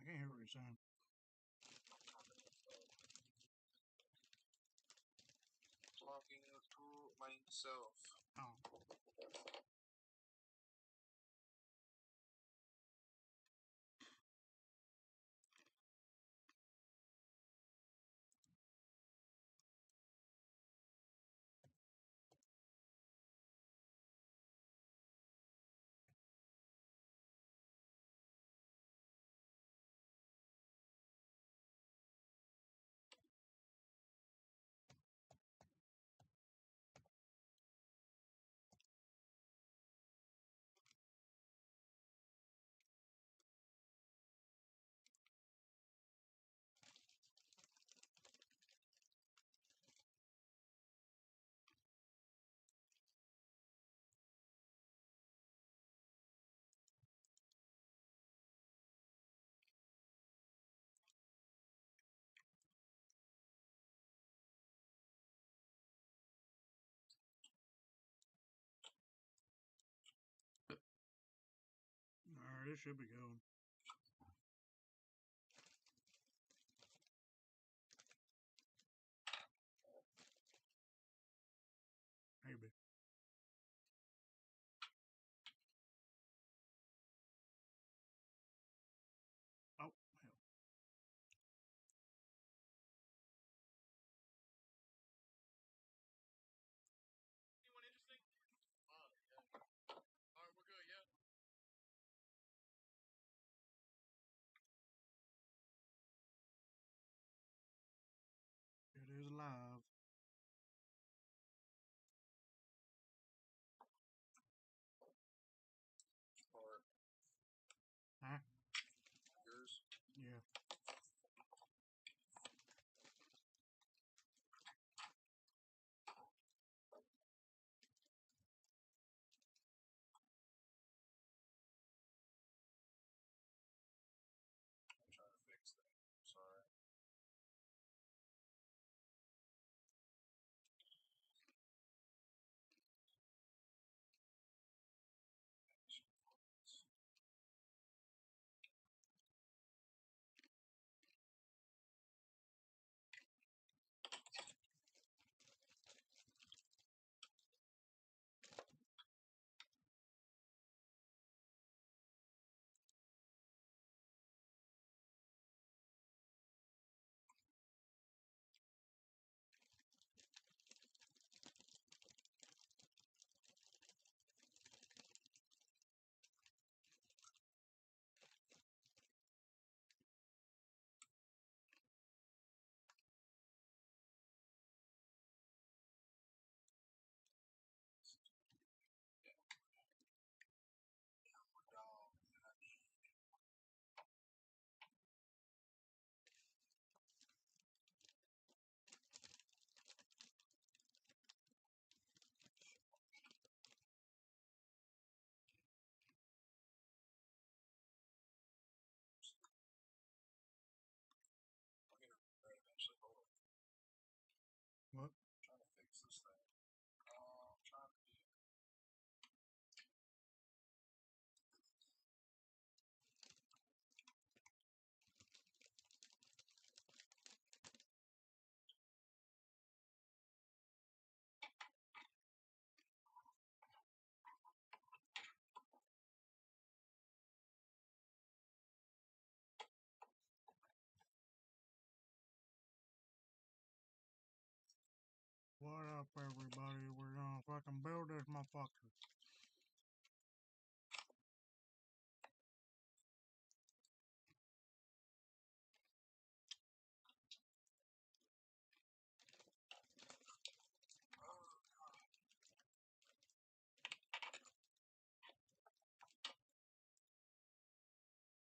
can't hear what you're saying. Talking to myself. Oh. Alright, it should be going. Maybe. Oh, hell. Anyone interesting? Oh, yeah. Alright, we're good, yeah? It is live. Or Huh? yours? Yeah. I'm trying to fix that. Sorry. I'll get it right eventually. Hold on. What? I'm trying to fix this thing. I'm trying to be. What up, everybody? We're gonna fucking build this motherfucker.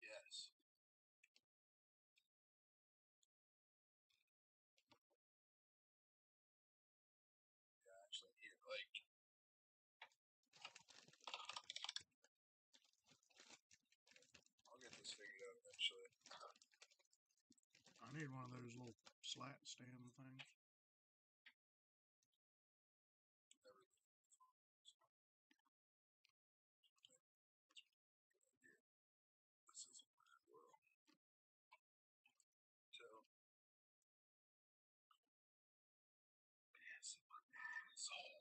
Yes. Yeah, actually, here, like. I'll get this figured out eventually. I need one of those little slat stand things. This is a weird world. Sticker.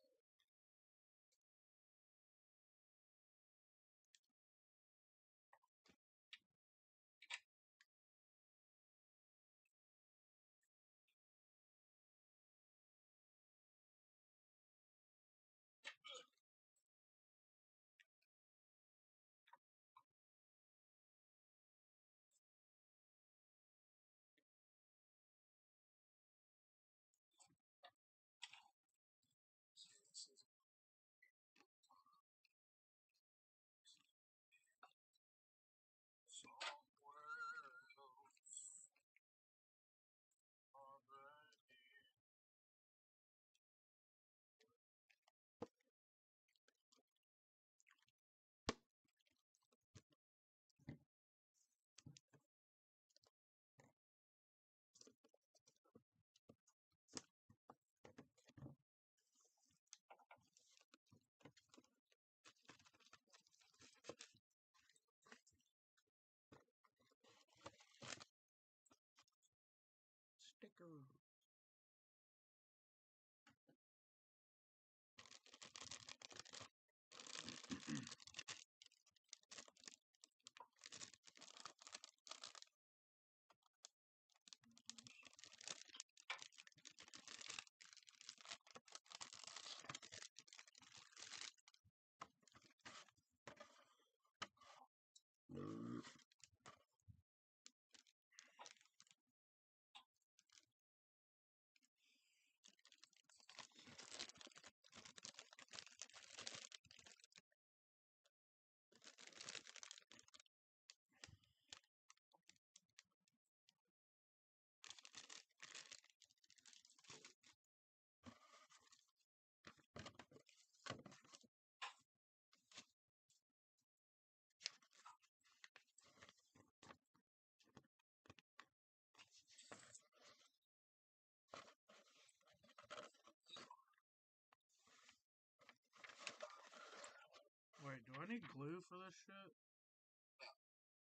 Wait, do I need glue for this shit?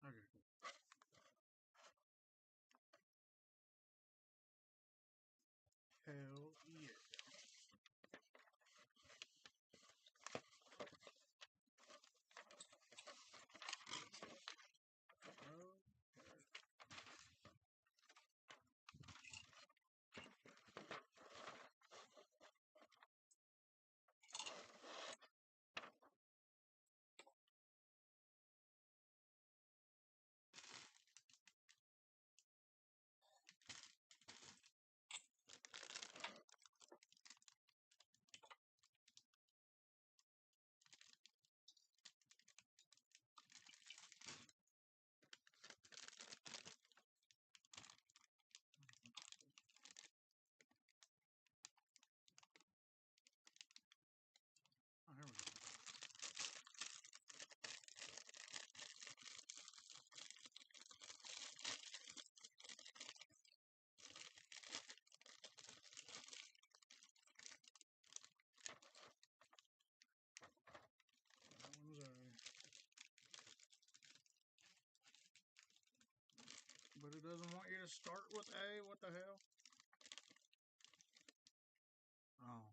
Okay, cool. Hell yeah. Oh, here we go. That one's A. But it doesn't want you to start with A. What the hell? Oh,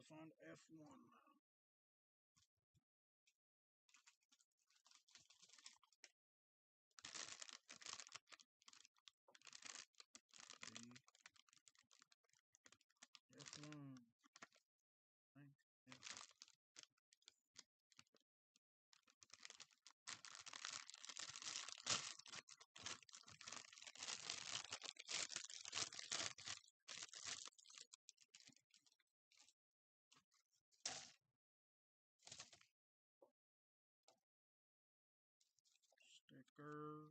find F1 now. F1. Stickers.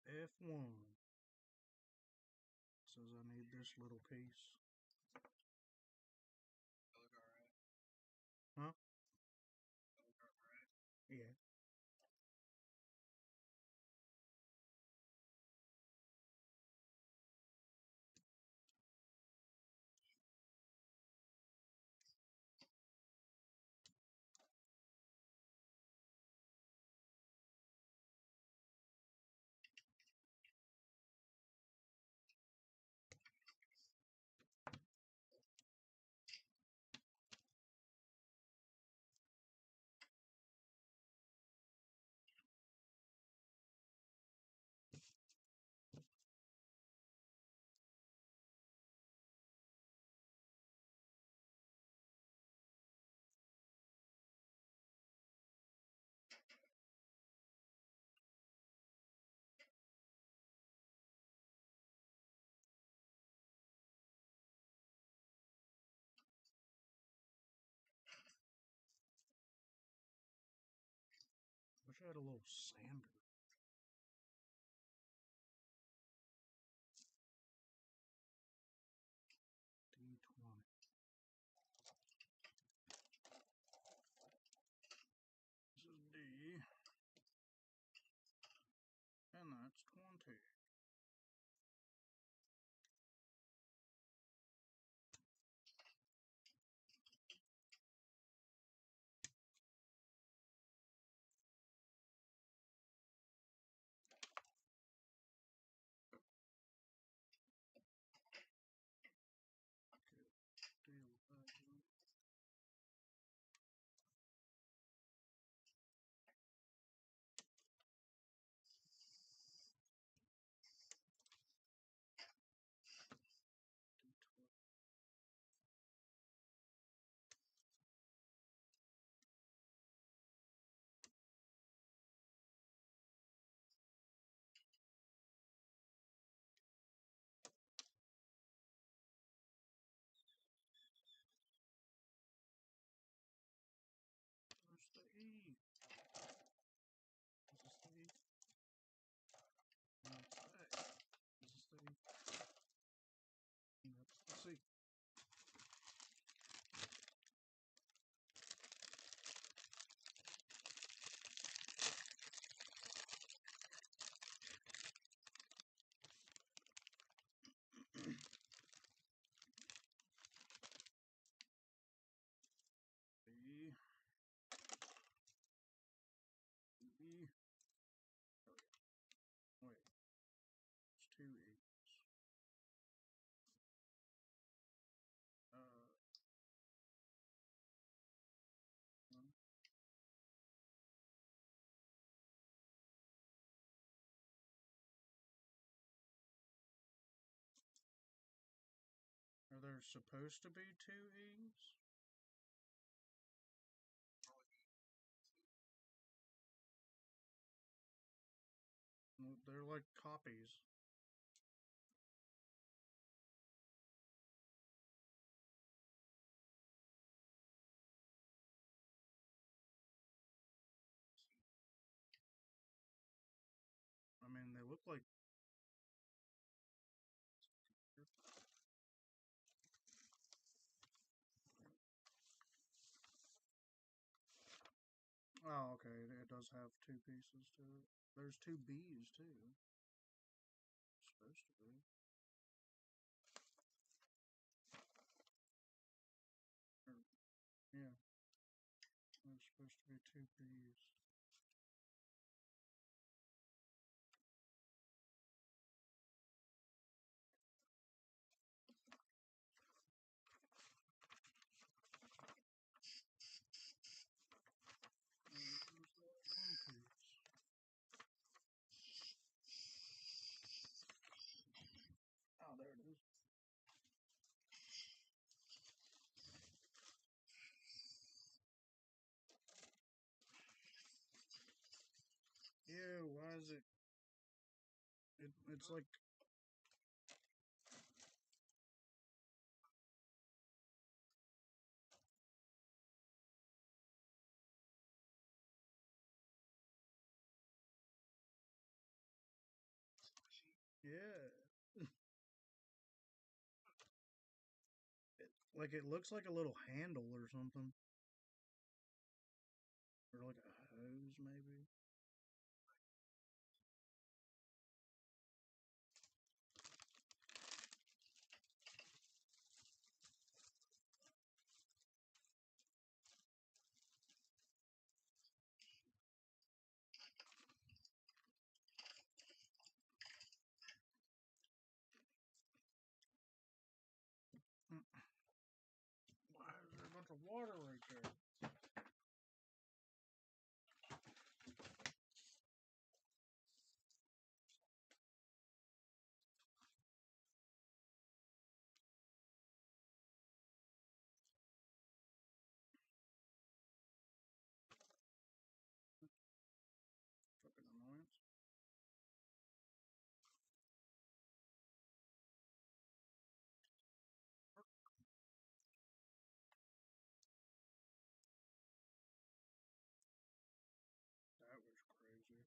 F1. Says I need this little piece. That look alright. Huh? That look alright. Yeah. Wish I had a little sander. D20. This is D. And that's 20. Deal with that. Where's the E? Is this the E? No, it's the A. Is this the E? No, let's see. E. E. Wait. It's two E's. One. Are there supposed to be two E's? Well, they're like copies. I mean, they look like. Oh, okay. It does have two pieces to it. There's two B's too. It's supposed to be. Or, yeah, there's supposed to be two B's. Where's that one piece? Oh, there it is. Yeah, why is it? It's like, yeah, like it looks like a little handle or something, or like a hose maybe. Mm, why is there a bunch of water right there? Fucking annoyance. That was crazy.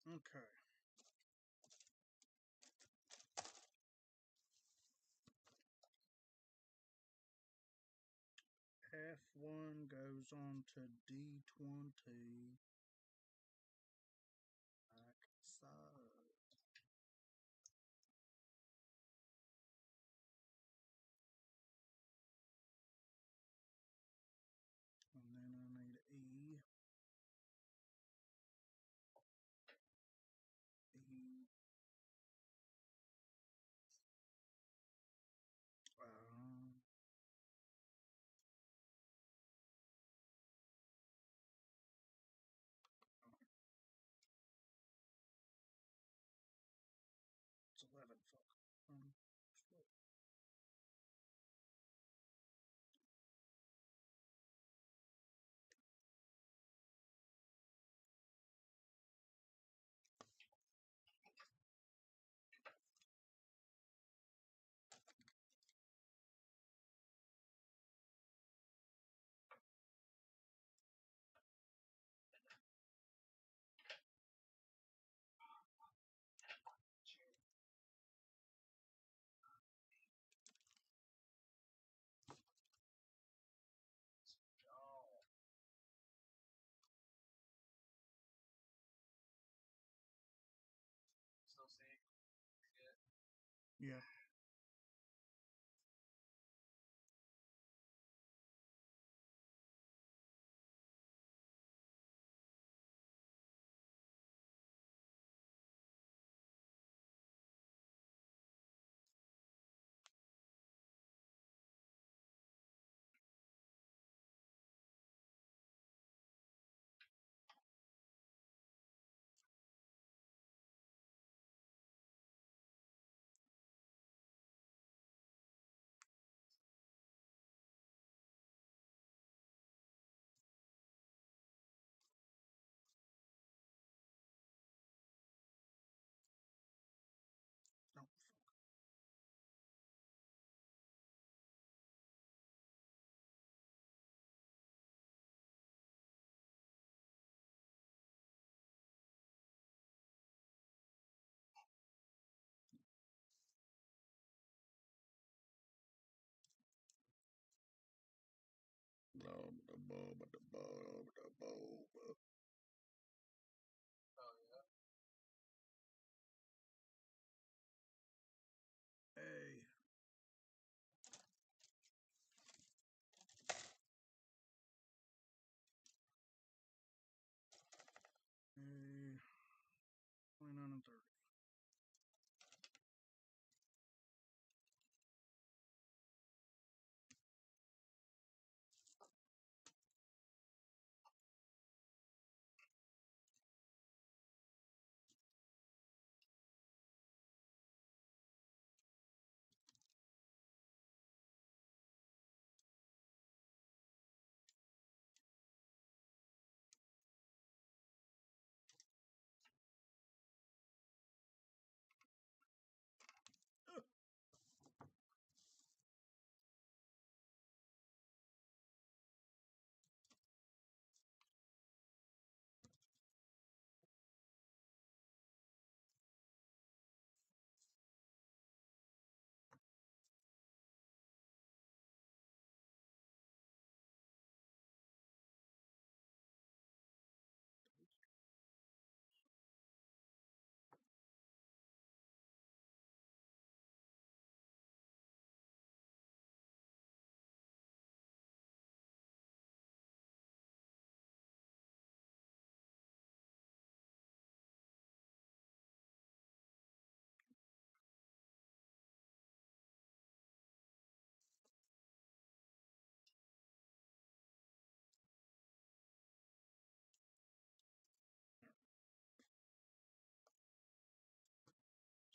Okay. F1 goes on to D20. Like so. And then I need E. E. Um, it's 11. Fuck. Um, Still see? yeah. Oh yeah. Hey. Hey. 29 and 30.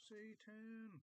Satan.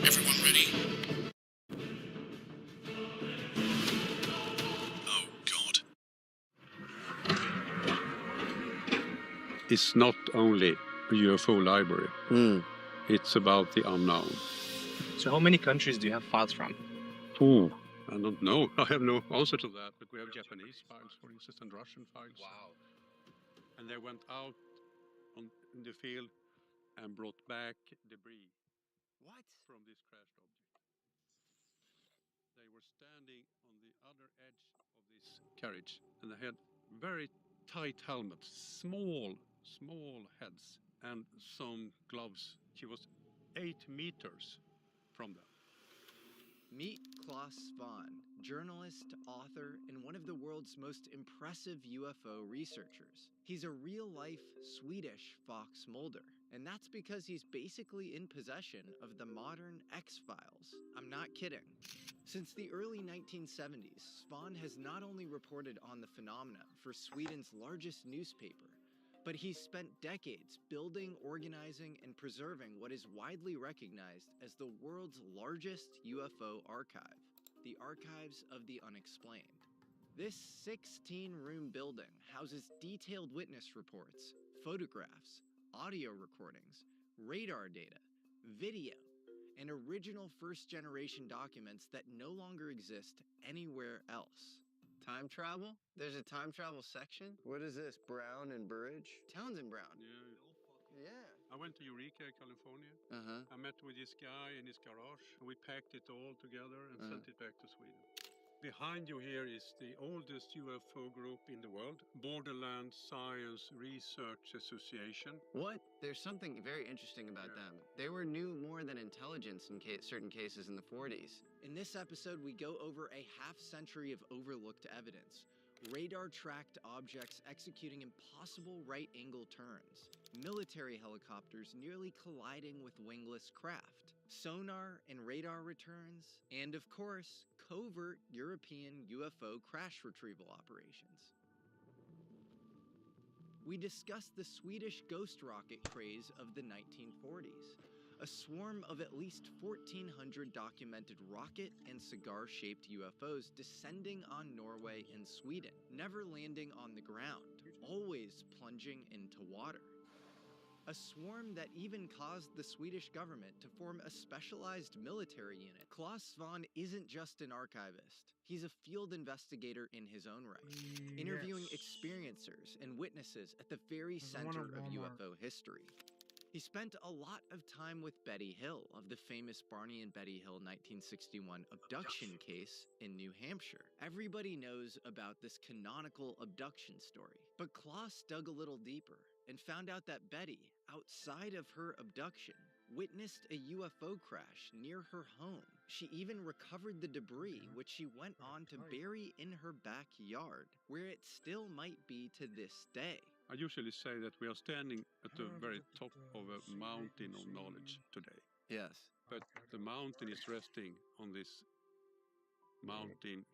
Everyone ready? Oh, God. It's not only a UFO library. It's about the unknown. So how many countries do you have files from? Oh, I don't know. I have no answer to that. But we have Japanese files, for instance, and Russian files. Wow. And they went out in the field and brought back debris. What? From this crashed object. They were standing on the other edge of this carriage, and they had very tight helmets, small heads, and some gloves. She was 8 meters from them. Meet Klaus Svahn, journalist, author, and one of the world's most impressive UFO researchers. He's a real-life Swedish Fox Mulder, and that's because he's basically in possession of the modern X-Files. I'm not kidding. Since the early 1970s, Svahn has not only reported on the phenomena for Sweden's largest newspaper, but he's spent decades building, organizing, and preserving what is widely recognized as the world's largest UFO archive, the Archives of the Unexplained. This 16-room building houses detailed witness reports, photographs, audio recordings, radar data, video, and original first-generation documents that no longer exist anywhere else. Time travel? There's a time travel section? What is this, Brown and Burridge? Townsend Brown. Yeah. I went to Eureka, California. Uh-huh. I met with this guy in his garage. We packed it all together and sent it back to Sweden. Behind you here is the oldest UFO group in the world, Borderland Science Research Association. What? There's something very interesting about them. They were knew more than intelligence in certain cases in the 40s. In this episode, we go over a half-century of overlooked evidence. Radar-tracked objects executing impossible right-angle turns. Military helicopters nearly colliding with wingless craft. Sonar and radar returns. And of course, covert European UFO crash retrieval operations. We discussed the Swedish ghost rocket craze of the 1940s. A swarm of at least 1,400 documented rocket and cigar-shaped UFOs descending on Norway and Sweden, never landing on the ground, always plunging into water. A swarm that even caused the Swedish government to form a specialized military unit. Klaus Svahn isn't just an archivist. He's a field investigator in his own right, interviewing experiencers and witnesses at the very center of UFO history. He spent a lot of time with Betty Hill of the famous Barney and Betty Hill 1961 abduction case in New Hampshire. Everybody knows about this canonical abduction story, but Klaus dug a little deeper and found out that Betty, outside of her abduction, witnessed a UFO crash near her home. She even recovered the debris, which she went on to bury in her backyard, where it still might be to this day. I usually say that we are standing at the very top of a mountain of knowledge today. Yes. But the mountain is resting on this mountain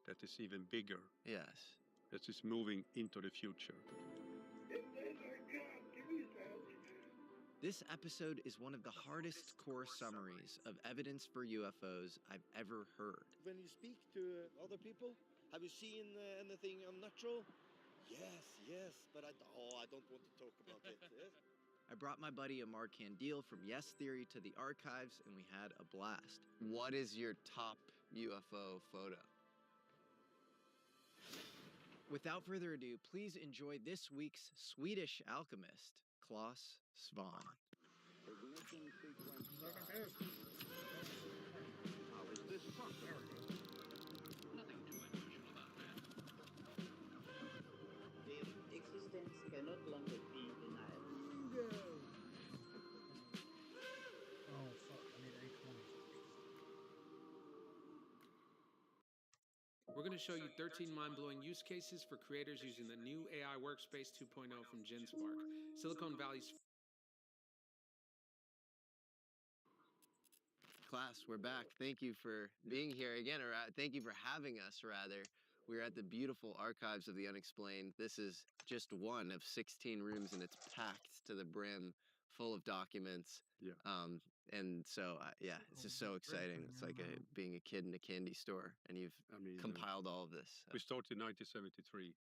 that is even bigger. Yes. That is moving into the future. This episode is one of the hardest core summaries of evidence for UFOs I've ever heard. When you speak to other people, have you seen anything unnatural? Yes, but I don't want to talk about it. Yes? I brought my buddy Amar Kandil from Yes Theory to the archives, and we had a blast. What is your top UFO photo? Without further ado, please enjoy this week's Swedish alchemist, Klaus Svahn. Existence cannot longer be denied. Oh fuck! I need A20. We're going to show you 13 mind-blowing use cases for creators using the new AI Workspace 2.0 from GenSpark, Silicon Valley's. Class, we're back. Thank you for being here again, or thank you for having us, rather. We're at the beautiful Archives of the Unexplained. This is just one of 16 rooms, and it's packed to the brim, full of documents. Yeah. And so yeah, it's just so exciting. It's like being a kid in a candy store, and you've compiled all of this. We started in 1973.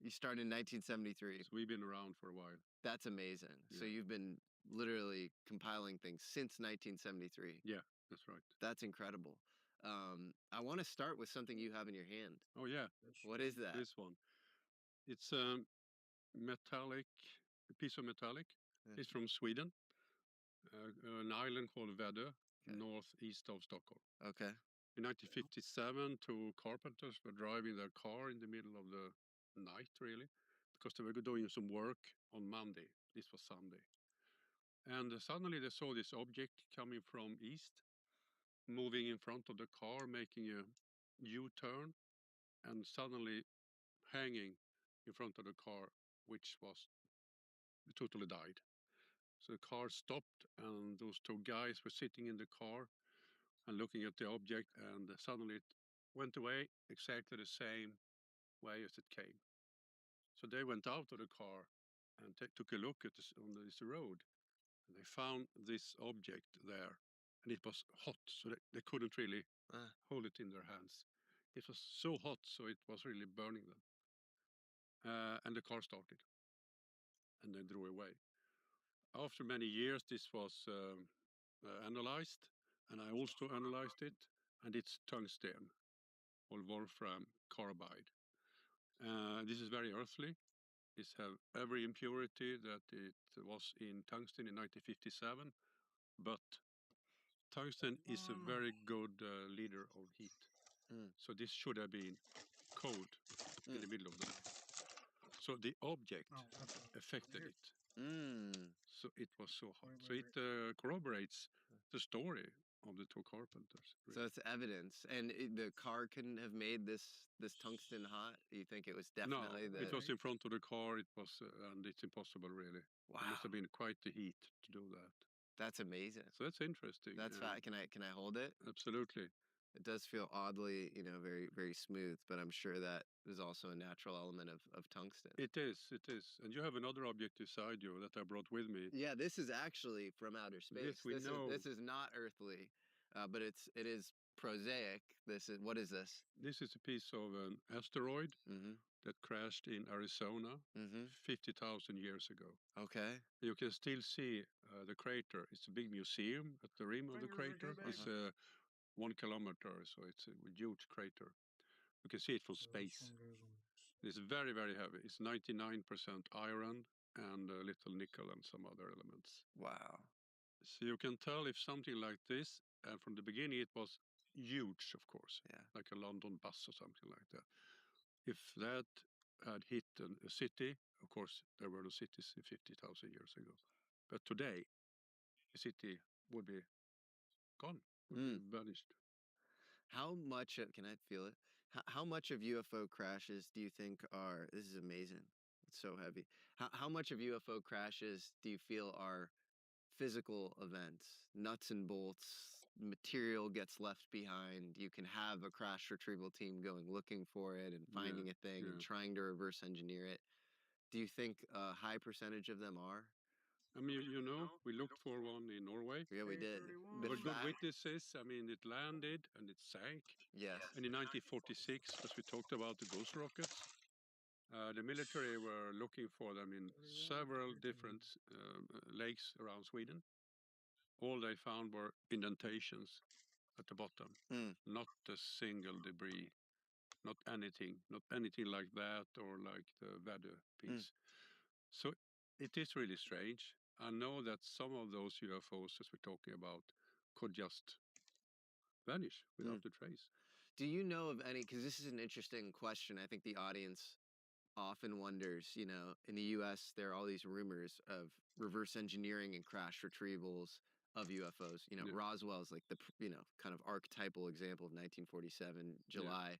You started in 1973. So we've been around for a while. That's amazing. Yeah. So you've been literally compiling things since 1973. Yeah, that's right. That's incredible. I want to start with something you have in your hand. Oh yeah. What is that? This one. It's a piece of metallic. It's from Sweden, an island called Väddö, northeast of Stockholm. Okay. In 1957, two carpenters were driving their car in the middle of the night, really, because they were doing some work on Monday. This was Sunday. And suddenly they saw this object coming from east, moving in front of the car, making a U-turn, and suddenly hanging in front of the car, which was totally died. So the car stopped, and those two guys were sitting in the car and looking at the object, and suddenly it went away exactly the same way as it came. So they went out of the car and took a look at on this road, and they found this object there, and it was hot, so they couldn't really hold it in their hands. It was so hot, so it was really burning them. And the car started, and they drove away. After many years, this was analyzed, and I also analyzed it, and it's tungsten or wolfram carbide. This is very earthly. It has every impurity that it was in tungsten in 1957, but tungsten is a very good leader of heat. So this should have been cold in the middle of the night. So the object affected it. So it was so hot. So it corroborates the story of the two carpenters. Really. So it's evidence, and the car couldn't have made this tungsten hot. You think it was definitely it was in front of the car. It was, and it's impossible, really. Wow, it must have been quite the heat to do that. That's amazing. So that's interesting. That's can I hold it? Absolutely. It does feel oddly, very, very smooth, but I'm sure that is also a natural element of tungsten. It is. And you have another object beside you that I brought with me. Yeah, this is actually from outer space. This is not earthly, but it is prosaic. What is this? This is a piece of an asteroid that crashed in Arizona 50,000 years ago. Okay. You can still see the crater. It's a big museum at the rim of the crater. It's 1 kilometer, so it's a huge crater. You can see it from space. It's very, very heavy. It's 99% iron and a little nickel and some other elements. Wow. So you can tell if something like this, and from the beginning it was huge, of course, like a London bus or something like that. If that had hit a city, of course, there were no cities in 50,000 years ago. But today, the city would be gone. Vanished. How much can I feel it? How much of UFO crashes do you think are? This is amazing. It's so heavy. How much of UFO crashes do you feel are physical events, nuts and bolts? Material gets left behind. You can have a crash retrieval team going looking for it and finding a thing and trying to reverse engineer it. Do you think a high percentage of them are? I mean, we looked for one in Norway. Yeah, we did. There were good witnesses. I mean, it landed and it sank. Yes. And in 1946, as we talked about the ghost rockets, the military were looking for them in several different lakes around Sweden. All they found were indentations at the bottom, not a single debris, not anything like that or like the Väddö piece. So it is really strange. I know that some of those UFOs, as we're talking about, could just vanish without a trace. Do you know of any, because this is an interesting question, I think the audience often wonders, in the US, there are all these rumors of reverse engineering and crash retrievals of UFOs. Roswell's like the, kind of archetypal example of 1947, July.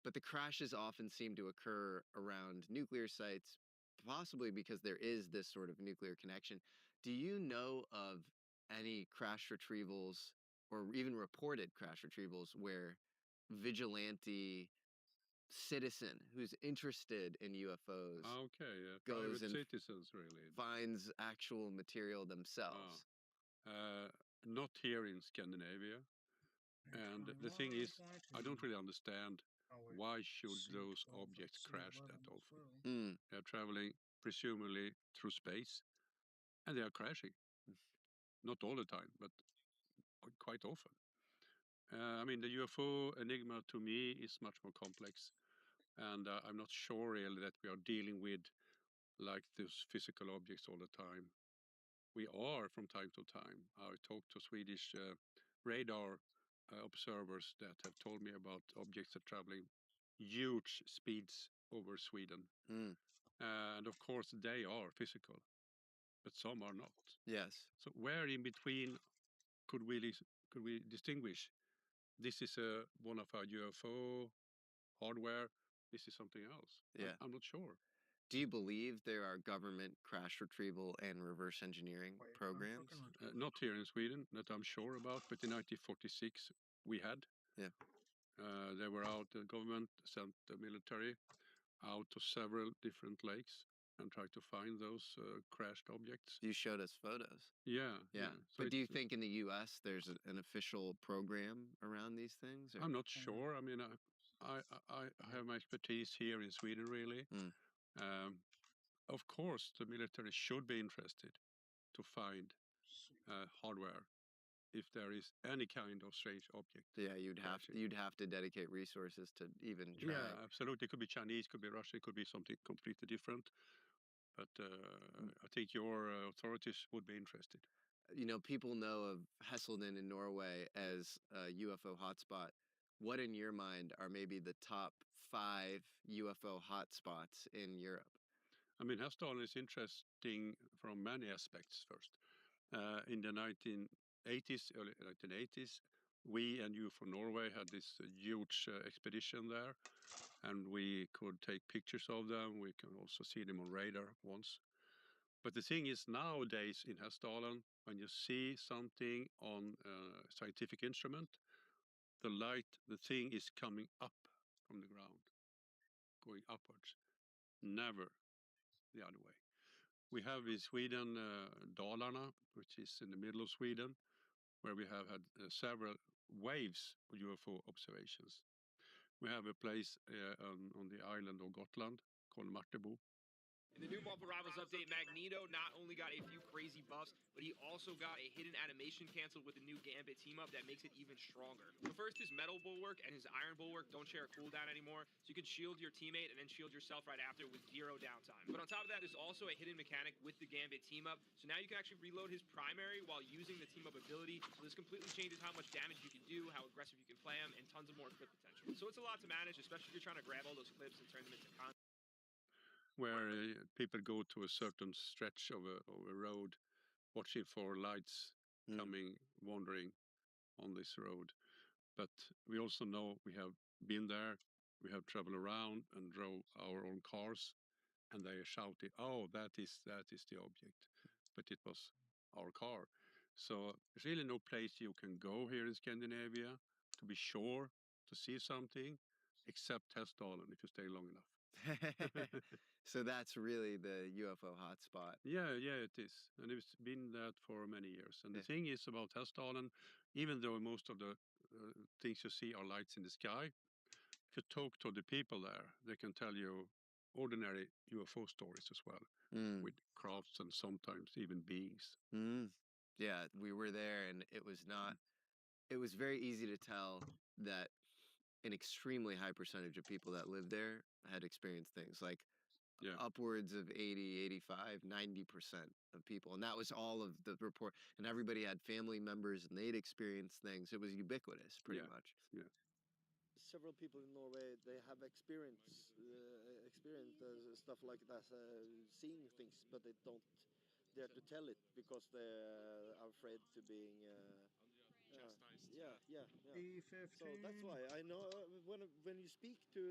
But the crashes often seem to occur around nuclear sites, possibly because there is this sort of nuclear connection. Do you know of any crash retrievals or even reported crash retrievals where vigilante citizen who's interested in UFOs goes private and citizens really finds actual material themselves? Not here in Scandinavia. And the thing is, I don't really understand why should those objects crash that often. Mm. They're traveling presumably through space, and they are crashing. Not all the time, but quite often. I mean, the UFO enigma to me is much more complex, and I'm not sure really that we are dealing with like those physical objects all the time. We are from time to time. I talked to Swedish radar observers that have told me about objects that are traveling huge speeds over Sweden. Mm. And of course, they are physical, but some are not. Yes. So where in between could we distinguish? This is one of our UFO hardware. This is something else. Yeah. I'm not sure. Do you believe there are government crash retrieval and reverse engineering programs? Not here in Sweden, that I'm sure about, but in 1946 we had. Yeah. They were out, the government sent the military out to several different lakes and tried to find those crashed objects. You showed us photos. Yeah. Yeah. So but do you think in the U.S. there's an official program around these things? Or? I'm not sure. I mean, I have my expertise here in Sweden, really. Mm. Of course, the military should be interested to find hardware if there is any kind of strange object. Yeah, you'd have to dedicate resources to even try. Yeah, absolutely. It could be Chinese, could be Russian, it could be something completely different. But I think your authorities would be interested. You know, people know of Hesselden in Norway as a UFO hotspot. What in your mind are maybe the top 5 UFO hotspots in Europe? I mean, Hesselden is interesting from many aspects first. In the 1980s, early 1980s, we and you from Norway had this huge expedition there, and we could take pictures of them. We can also see them on radar once. But the thing is, nowadays in Hesselden, when you see something on a scientific instrument, the thing is coming up from the ground, going upwards, never the other way. We have in Sweden Dalarna, which is in the middle of Sweden, where we have had several waves of UFO observations. We have a place on the island of Gotland called Martebo. In the new Marvel Rivals update, Magneto not only got a few crazy buffs, but he also got a hidden animation canceled with the new Gambit team-up that makes it even stronger. So first, his Metal Bulwark and his Iron Bulwark don't share a cooldown anymore, so you can shield your teammate and then shield yourself right after with 0 downtime. But on top of that, there's also a hidden mechanic with the Gambit team-up, so now you can actually reload his primary while using the team-up ability, so this completely changes how much damage you can do, how aggressive you can play him, and tons of more clip potential. So it's a lot to manage, especially if you're trying to grab all those clips and turn them into content. Where people go to a certain stretch of a road, watching for lights coming, wandering on this road. But we also know we have been there, we have traveled around and drove our own cars, and they are shouting, "Oh, that is the object," but it was our car. So there's really no place you can go here in Scandinavia to be sure to see something, except Hesselden if you stay long enough. So that's really the UFO hotspot. Yeah, it is. And it's been that for many years. And the thing is about Hesselden, even though most of the things you see are lights in the sky, if you talk to the people there, they can tell you ordinary UFO stories as well, with crafts and sometimes even beings. Yeah, we were there, and it was very easy to tell that an extremely high percentage of people that lived there had experienced things like upwards of 80, 85, 90% of people. And that was all of the report. And everybody had family members and they'd experienced things. It was ubiquitous pretty much. Yeah. Several people in Norway, they have experienced stuff like that, seeing things, but they don't dare to tell it because they are afraid to being chastised. So that's why I know when you speak to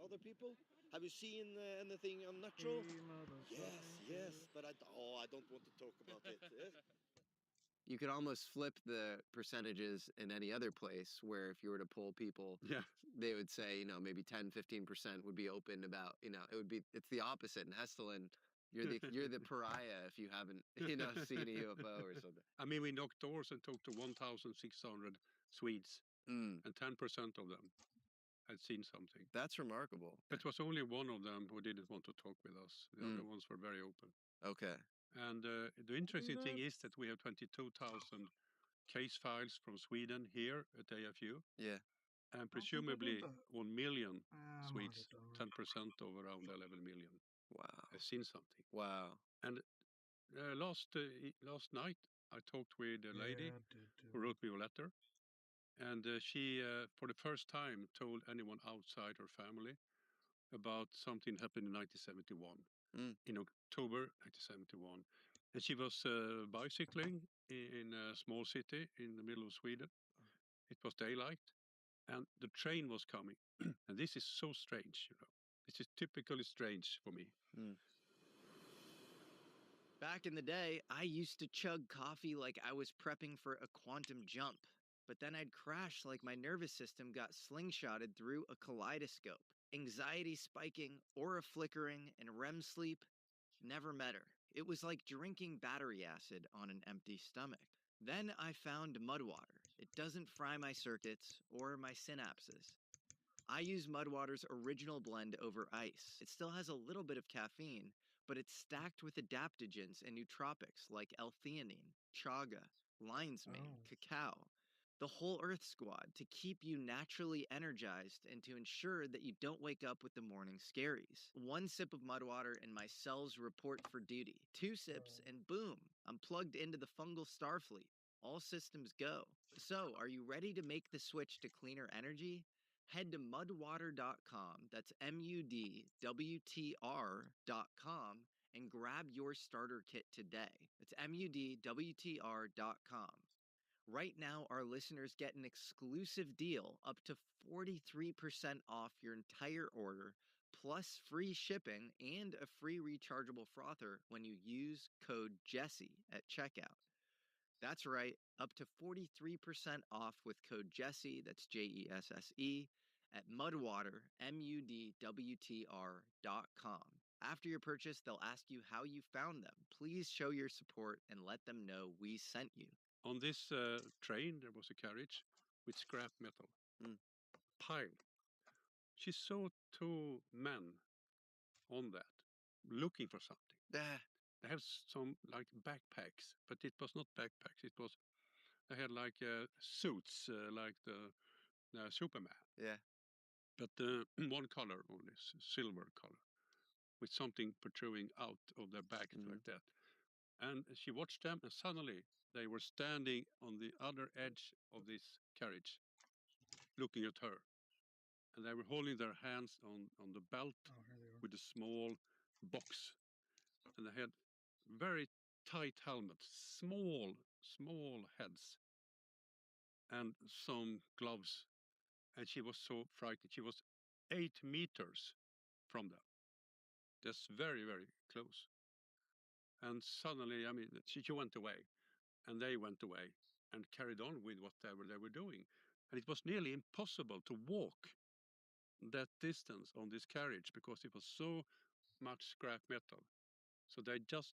other people, have you seen anything unnatural? Yes, but I don't want to talk about it. Yes. You could almost flip the percentages in any other place where if you were to poll people, they would say, maybe 10, 15% would be open about, it's the opposite. In Hesselden, You're the pariah if you haven't seen a UFO or something. I mean, we knocked doors and talked to 1,600 Swedes, and 10% of them had seen something. That's remarkable. But it was only one of them who didn't want to talk with us. The other ones were very open. Okay. And the interesting thing is that we have 22,000 case files from Sweden here at AFU. Yeah. And presumably 1 million I Swedes, might have done 10% of around 11 million, Wow. have seen something. Wow. And last night, I talked with a lady Yeah, I did too. who wrote me a letter. And she, for the first time, told anyone outside her family about something happened in 1971, in October 1971. And she was bicycling in a small city in the middle of Sweden. It was daylight, and the train was coming. And this is so strange, This is typically strange for me. Back in the day, I used to chug coffee like I was prepping for a quantum jump. But then I'd crash like my nervous system got slingshotted through a kaleidoscope. Anxiety spiking, aura flickering, and REM sleep never met her. It was like drinking battery acid on an empty stomach. Then I found Mudwater. It doesn't fry my circuits or my synapses. I use Mudwater's original blend over ice. It still has a little bit of caffeine, but it's stacked with adaptogens and nootropics like L-theanine, chaga, lion's mane, cacao, the whole Earth squad to keep you naturally energized and to ensure that you don't wake up with the morning scaries. One sip of Mudwater and my cells report for duty. 2 sips and boom, I'm plugged into the fungal Starfleet. All systems go. So, are you ready to make the switch to cleaner energy? Head to mudwater.com, that's MUDWTR.com, and grab your starter kit today. It's MUDWTR.com. Right now, our listeners get an exclusive deal up to 43% off your entire order, plus free shipping and a free rechargeable frother when you use code Jesse at checkout. That's right, up to 43% off with code Jesse, that's Jesse, at Mudwater, MUDWTR.com. After your purchase, they'll ask you how you found them. Please show your support and let them know we sent you. On this train, there was a carriage with scrap metal pile. She saw 2 men on that, looking for something. They have some like backpacks, but it was not backpacks. They had like suits, like the Superman. Yeah. But one color only, silver color, with something protruding out of their back like that. And she watched them, and suddenly they were standing on the other edge of this carriage, looking at her. And they were holding their hands on the belt with a small box. And they had very tight helmets, small heads, and some gloves. And she was so frightened. She was 8 meters from them. That's very, very close. And suddenly, I mean, she went away, and they went away and carried on with whatever they were doing. And it was nearly impossible to walk that distance on this carriage because it was so much scrap metal. So they just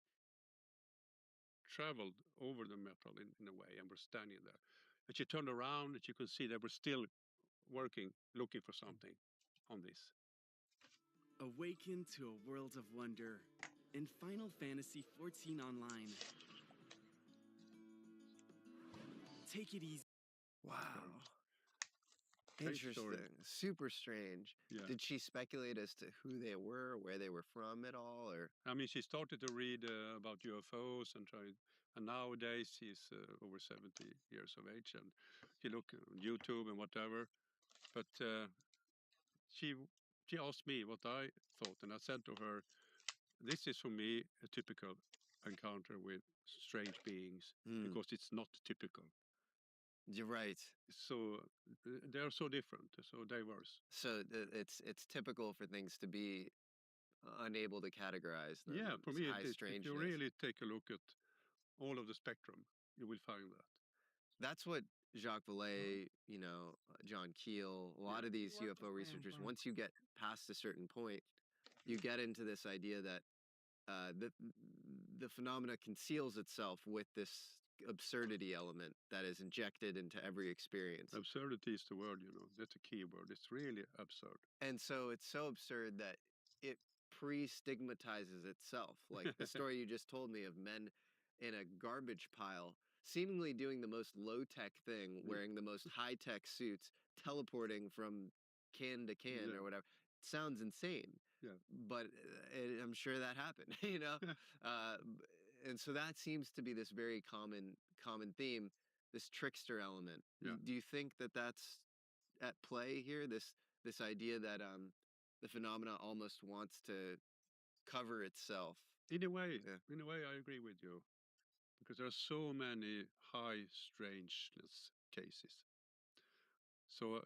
traveled over the metal in a way and were standing there. And she turned around and you could see they were still working, looking for something on this. Awaken to a world of wonder in Final Fantasy XIV Online. Take it easy. Wow. Strange Interesting. story. Super strange. Yeah. Did she speculate as to who they were, where they were from at all, or? I mean, she started to read about UFOs and nowadays she's over 70 years of age, and she looked on YouTube and whatever. But she asked me what I thought, and I said to her, "This is for me a typical encounter with strange beings because it's not typical." You're right. So they are so different, so diverse. So it's typical for things to be unable to categorize them. Yeah, for me, high if strangeness. you really take a look at all of the spectrum, you will find that. That's what Jacques Vallée, John Keel, a lot of these UFO researchers, once you get past a certain point, you get into this idea that the phenomena conceals itself with this absurdity element that is injected into every experience. Absurdity is the word, you know. That's a key word. It's really absurd. And so it's so absurd that it pre-stigmatizes itself. Like the story you just told me of men in a garbage pile seemingly doing the most low-tech thing, wearing the most high-tech suits, teleporting from can to can or whatever. Sounds insane. Yeah. But I'm sure that happened, you know? And so that seems to be this very common theme, this trickster element. Yeah. Do you think that that's at play here? This idea that the phenomena almost wants to cover itself. In a way, I agree with you, because there are so many high strangeness cases. So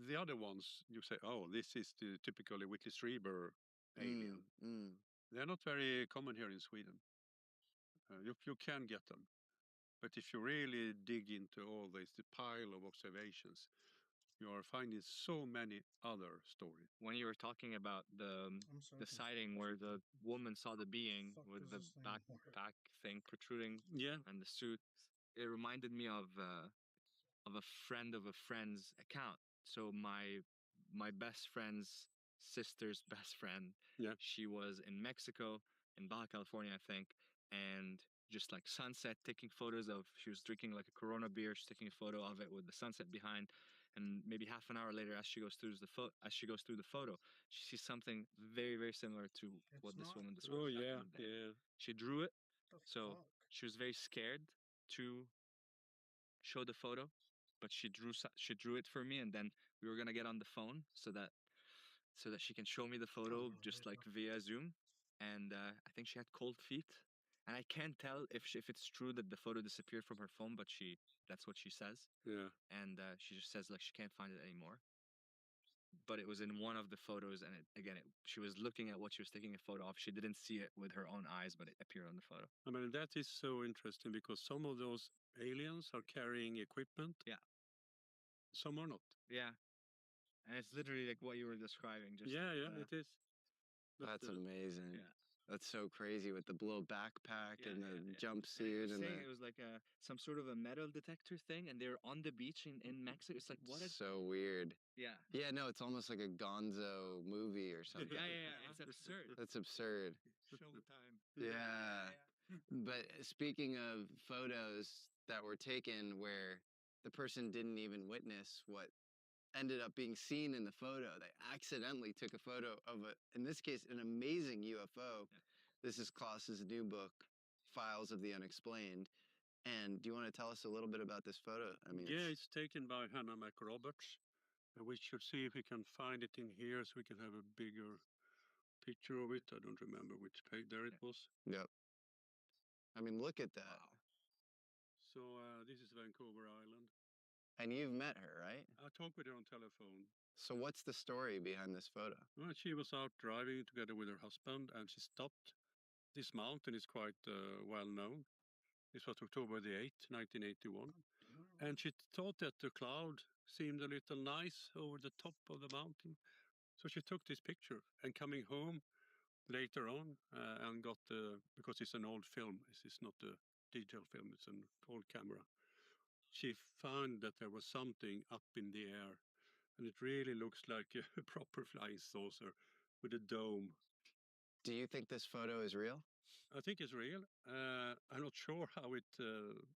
the other ones, you say, oh, this is the typically Whitley Strieber alien. They're not very common here in Sweden. You can get them, but if you really dig into all this, the pile of observations, you are finding so many other stories. When you were talking about the sighting where the woman saw the being with the backpack thing protruding, and the suit, it reminded me of a friend of a friend's account. So my best friend's sister's best friend, she was in Mexico, in Baja California, I think, and just like sunset, taking photos of, she was drinking like a Corona beer, she's taking a photo of it with the sunset behind, and maybe half an hour later, as she goes through the photo, she sees something very, very similar to what this woman described. Oh yeah, yeah. She drew it, so she was very scared to show the photo, but she drew it for me, and then we were gonna get on the phone so that she can show me the photo just like via Zoom. And I think she had cold feet, and I can't tell if it's true that the photo disappeared from her phone, but that's what she says. Yeah. And she just says like she can't find it anymore. But it was in one of the photos, and she was looking at what she was taking a photo of. She didn't see it with her own eyes, but it appeared on the photo. I mean, that is so interesting, because some of those aliens are carrying equipment. Yeah. Some are not. Yeah. And it's literally like what you were describing. Just it is. But, that's amazing. Yeah. That's so crazy with the little backpack and the jumpsuit. And it was like some sort of a metal detector thing, and they're on the beach in Mexico. It's like, what is so weird. Yeah. Yeah, no, it's almost like a Gonzo movie or something. Yeah. It's absurd. That's absurd. Showtime. Yeah. But speaking of photos that were taken where the person didn't even witness what ended up being seen in the photo. They accidentally took a photo of in this case, an amazing UFO. Yeah. This is Klaus's new book, Files of the Unexplained. And do you want to tell us a little bit about this photo? I mean, it's taken by Hannah McRoberts. And we should see if we can find it in here so we can have a bigger picture of it. I don't remember which page there it was. Yep. I mean, look at that. Wow. So this is Vancouver Island. And you've met her, right? I talked with her on telephone. So what's the story behind this photo? Well, she was out driving together with her husband, and she stopped. This mountain is quite well known. This was October the 8th, 1981. And she thought that the cloud seemed a little nice over the top of the mountain. So she took this picture, and coming home later on and got because it's an old film, it's not a digital film, it's an old camera. She found that there was something up in the air, and it really looks like a proper flying saucer with a dome. Do you think this photo is real? I think it's real. I'm not sure how it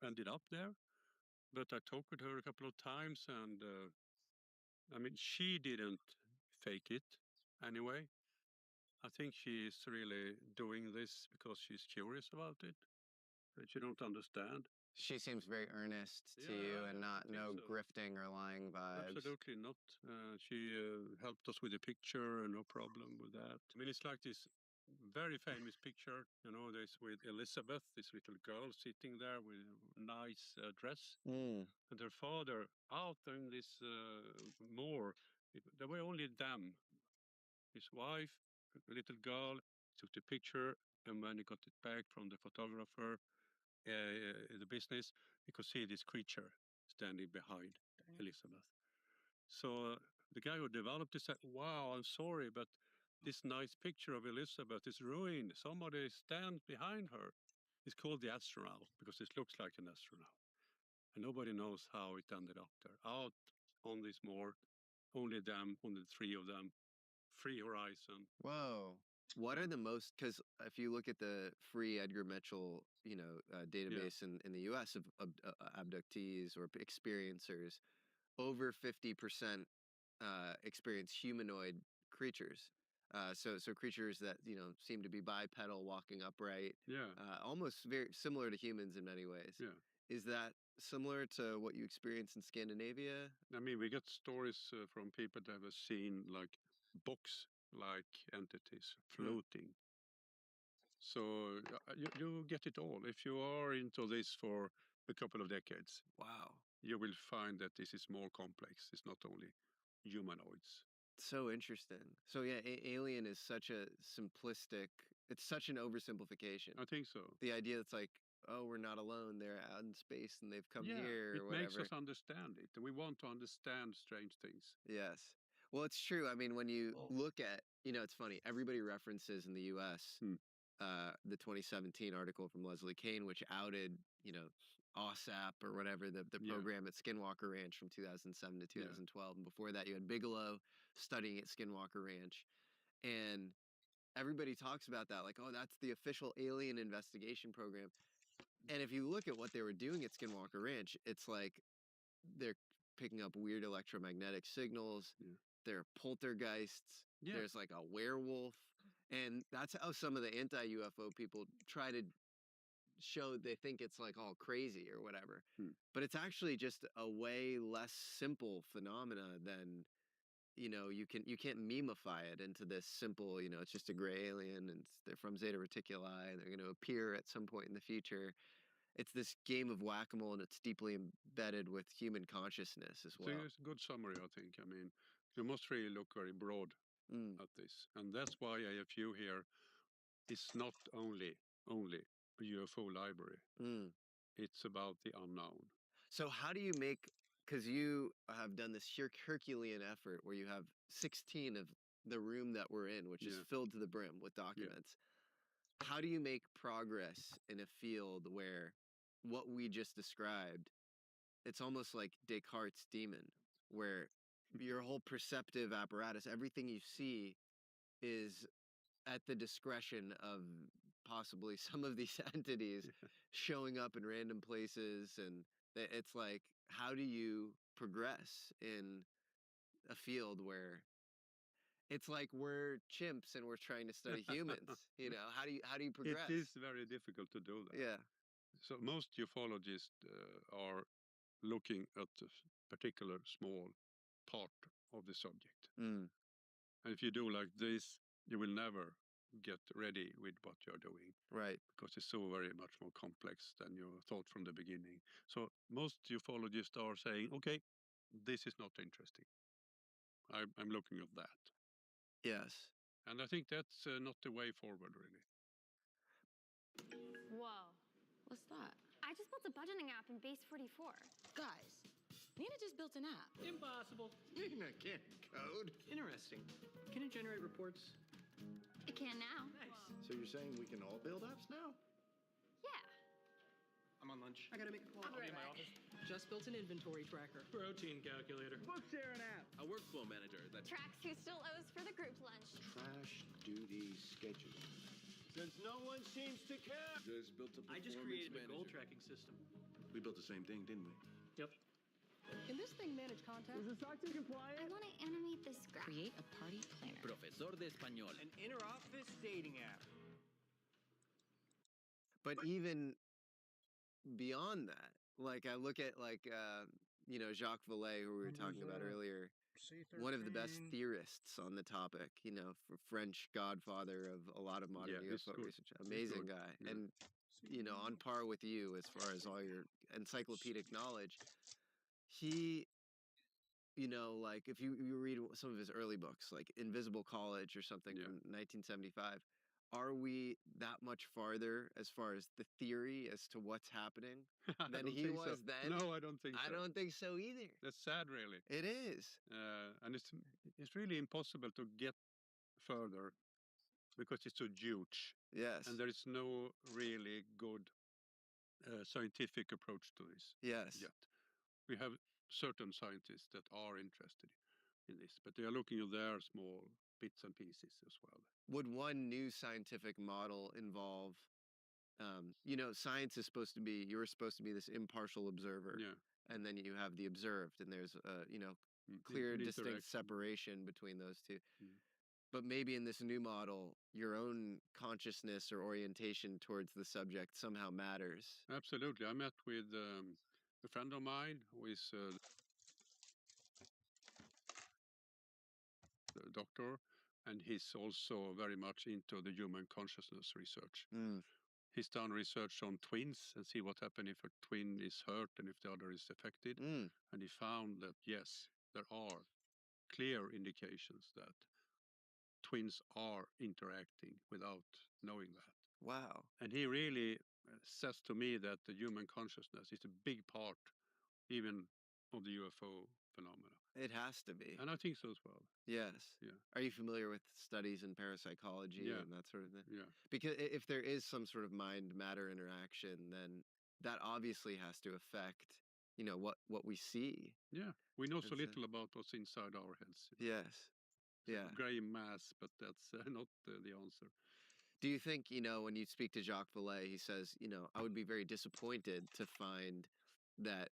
ended up there, but I talked with her a couple of times, and I mean, she didn't fake it anyway. I think she is really doing this because she's curious about it, and she don't understand. She seems very earnest to you, and no grifting or lying vibes. Absolutely not. She helped us with the picture, and no problem with that. I mean, it's like this very famous picture, there's with Elizabeth, this little girl sitting there with a nice dress, and her father out in this moor. There were only them, his wife, a little girl, took the picture, and when he got it back from the photographer, the business, you could see this creature standing behind Elizabeth. So the guy who developed it said, "Wow, I'm sorry, but this nice picture of Elizabeth is ruined. Somebody stands behind her. It's called the astronaut because it looks like an astronaut. And nobody knows how it ended up there. Out on this moor, only the three of them, free horizon. Whoa. What are the most, because if you look at the free Edgar Mitchell, database in the U.S. of abductees or experiencers, over 50% experience humanoid creatures. So creatures that seem to be bipedal, walking upright. Yeah. Almost very similar to humans in many ways. Yeah. Is that similar to what you experience in Scandinavia? I mean, we get stories from people that have seen like box-like entities floating. So you get it all. If you are into this for a couple of decades, wow, you will find that this is more complex. It's not only humanoids. So interesting. So yeah, Alien is such a simplistic. It's such an oversimplification. I think so. The idea that's like, oh, we're not alone. They're out in space and they've come here. It makes us understand it, and we want to understand strange things. Yes. Well, it's true. I mean, when you look at, it's funny. Everybody references in the U.S. The 2017 article from Leslie Kean, which outed, OSAP or whatever, the program at Skinwalker Ranch from 2007 to 2012. And before that, you had Bigelow studying at Skinwalker Ranch. And everybody talks about that, like, oh, that's the official alien investigation program. And if you look at what they were doing at Skinwalker Ranch, it's like they're picking up weird electromagnetic signals. There are poltergeists. There's like a werewolf. And that's how some of the anti-UFO people try to show they think it's like all crazy or whatever. But it's actually just a way less simple phenomena than, you can't memify it into this simple, it's just a gray alien and they're from Zeta Reticuli and they're going to appear at some point in the future. It's this game of whack-a-mole, and it's deeply embedded with human consciousness as well. So it's a good summary, I think. I mean, you must really look very broad at this. And that's why AFU here is not only a UFO library. It's about the unknown. So how do you make, because you have done this Herculean effort where you have 16 of the room that we're in, which is filled to the brim with documents. How do you make progress in a field where what we just described, it's almost like Descartes' demon, where your whole perceptive apparatus, everything you see is at the discretion of possibly some of these entities showing up in random places. And it's like, how do you progress in a field where it's like we're chimps and we're trying to study humans? How do you progress? It is very difficult to do that. Yeah. So most ufologists are looking at a particular small part of the subject. And if you do like this, you will never get ready with what you're doing. Right. Because it's so very much more complex than you thought from the beginning. So most ufologists are saying, okay, this is not interesting. I'm looking at that. Yes. And I think that's not the way forward, really. Whoa. What's that? I just built a budgeting app in Base 44. Guys, Nina just built an app. Impossible. Nina can't code. Interesting. Can it generate reports? It can now. Nice. So you're saying we can all build apps now? Yeah. I'm on lunch. I gotta make a call. I'll be in my office. Just built an inventory tracker. Protein calculator. Book sharing app. A workflow manager that tracks who still owes for the group lunch. Trash duty schedule. Since no one seems to care. Just built a I just created a goal tracking system. We built the same thing, didn't we? Yep. Can this thing manage contact? Is the SOC compliant? I want to animate this graph. Create a party planner. Profesor de Español. An inter-office dating app. But even beyond that, like I look at Jacques Vallée, who we were talking about earlier, one of the best theorists on the topic, French godfather of a lot of modern UFO research. Amazing guy. And, on par with you as far as all your encyclopedic knowledge. He, like if you read some of his early books, like Invisible College or something from 1975, are we that much farther as far as the theory as to what's happening than he was then? No, I don't think so. I don't think so either. That's sad, really. It is. And it's really impossible to get further because it's so huge. Yes. And there is no really good scientific approach to this Yes. yet. We have certain scientists that are interested in this, but they are looking at their small bits and pieces as well. Would one new scientific model involve, science is supposed to be, you're supposed to be this impartial observer. Yeah. And then you have the observed, and there's clear, distinct separation between those two. But maybe in this new model, your own consciousness or orientation towards the subject somehow matters. Absolutely. I met with a friend of mine who is a doctor, and he's also very much into the human consciousness research. He's done research on twins and see what happens if a twin is hurt and if the other is affected. And he found that, yes, there are clear indications that twins are interacting without knowing that. Wow. And he really says to me that the human consciousness is a big part even of the UFO phenomena. It has to be. And I think so as well. Yes. Yeah. Are you familiar with studies in parapsychology and that sort of thing? Yeah. Because if there is some sort of mind-matter interaction, then that obviously has to affect, what we see. Yeah. We know so little about what's inside our heads. Yes. Yeah. Gray mass, but that's not the answer. Do you think, when you speak to Jacques Vallée, he says, I would be very disappointed to find that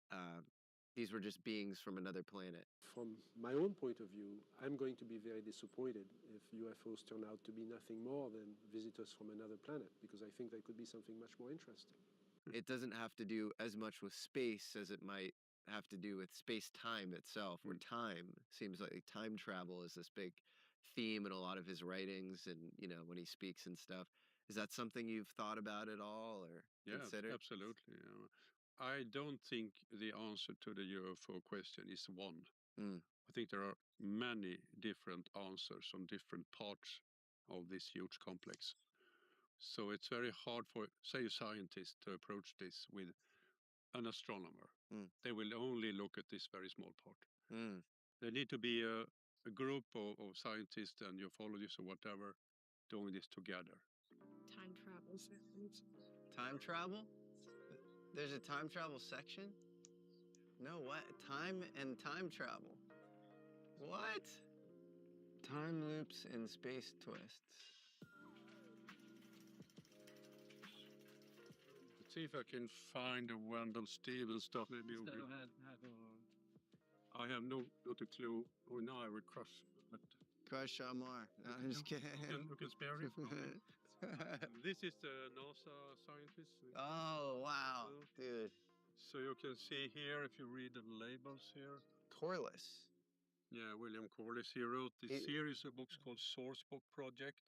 these were just beings from another planet? From my own point of view, I'm going to be very disappointed if UFOs turn out to be nothing more than visitors from another planet, because I think they could be something much more interesting. It doesn't have to do as much with space as it might have to do with space-time itself, or time. Seems like time travel is this big theme in a lot of his writings and, when he speaks and stuff. Is that something you've thought about at all or considered? Absolutely. I don't think the answer to the UFO question is one. I think there are many different answers on different parts of this huge complex. So it's very hard for, say, a scientist to approach this with an astronomer. They will only look at this very small part. There need to be a group of scientists and ufologists or whatever doing this together. Time travel. Time travel? There's a time travel section? No, what? Time and time travel. What? Time loops and space twists. Let's see if I can find the Wendell Stevens stuff. Maybe I have not a clue. Oh, now I will crush. But Crush Amar. No, I'm just kidding. You can spare it. This is the NASA scientist. Oh, wow, dude. So you can see here, if you read the labels here. Corliss. Yeah, William Corliss. He wrote this series of books called Source Book Project.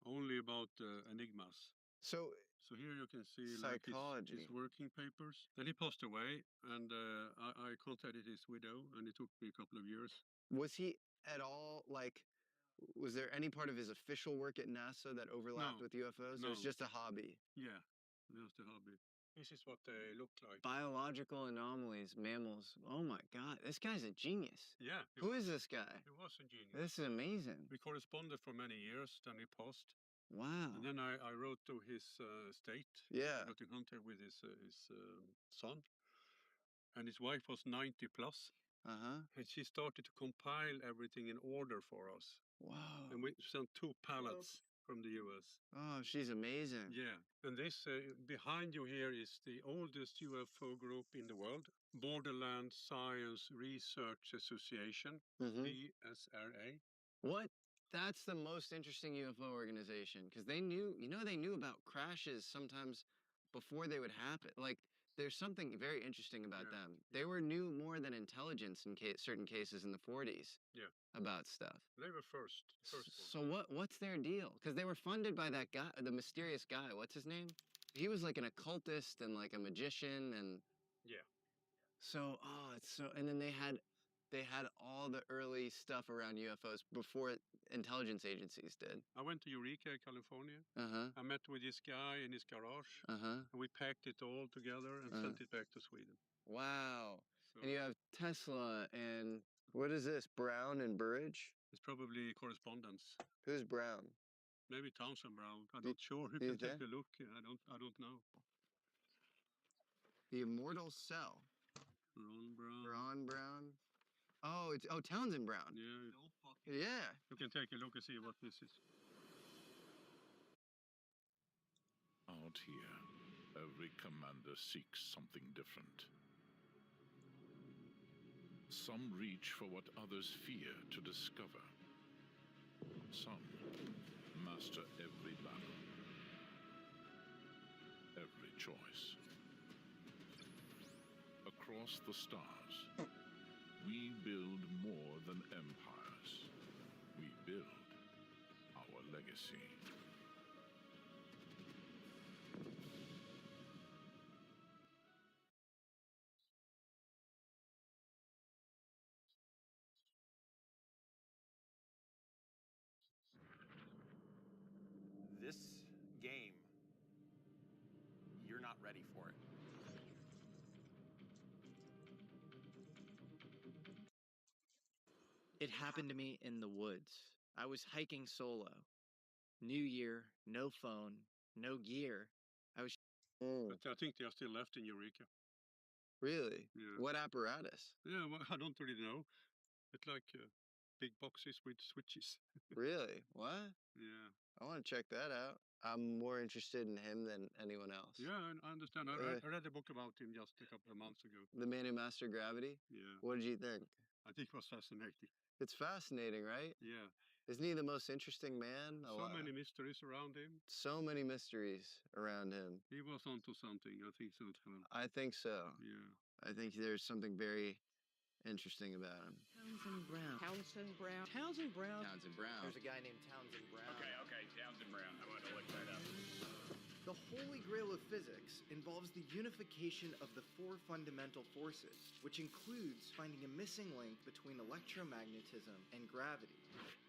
Only about enigmas. So here you can see psychology. Like his working papers. Then he passed away, and I contacted his widow, and it took me a couple of years. Was he at all was there any part of his official work at NASA that overlapped with UFOs? No. Or was just a hobby? Yeah, just a hobby. This is what they look like. Biological anomalies, mammals. Oh my God, this guy's a genius. Yeah. Who is this guy? He was a genius. This is amazing. We corresponded for many years, then he passed. Wow. And then I wrote to his estate. Yeah. I got in contact with his son. And his wife was 90 plus. And she started to compile everything in order for us. Wow. And we sent 2 pallets from the US. Oh, she's amazing. Yeah. And this, behind you here is the oldest UFO group in the world, Borderland Science Research Association, BSRA. What? That's the most interesting UFO organization, because they knew about crashes sometimes before they would happen. Like, there's something very interesting about them. They knew more than intelligence in certain cases in the 40s. Yeah. About stuff. They were first So what's their deal? Because they were funded by that guy, the mysterious guy. What's his name? He was like an occultist and like a magician and. Yeah. So and then they had all the early stuff around UFOs before intelligence agencies did. I went to Eureka, California. I met with this guy in his garage. And we packed it all together and sent it back to Sweden. Wow. So, and you have Tesla and what is this? Brown and Burridge? It's probably correspondence. Who's Brown? Maybe Townsend Brown. I'm not sure. You can take a look. I don't know. The Immortal Cell. Ron Brown. Oh, it's Townsend Brown. Yeah. Yeah. You can take a look and see what this is. Out here, every commander seeks something different. Some reach for what others fear to discover. Some master every battle, every choice. Across the stars, we build more than empires. We build our legacy. This game, you're not ready for it. It happened to me in the woods. I was hiking solo. New year, no phone, no gear. But I think they are still left in Eureka. Really? Yeah. What apparatus? Yeah, well, I don't really know. It's like big boxes with switches. Really? What? Yeah. I want to check that out. I'm more interested in him than anyone else. Yeah, I understand. I read a book about him just a couple of months ago. The Man Who Mastered Gravity? Yeah. What did you think? I think it was fascinating. It's fascinating, right? Yeah. Isn't he the most interesting man? So many mysteries around him. So many mysteries around him. He was onto something. I think so as well. I think so. Yeah. I think there's something very interesting about him. Townsend Brown. Townsend Brown. Townsend Brown. Townsend Brown. There's a guy named Townsend Brown. Okay, Townsend Brown. I want to look that up. The holy grail of physics involves the unification of the four fundamental forces, which includes finding a missing link between electromagnetism and gravity.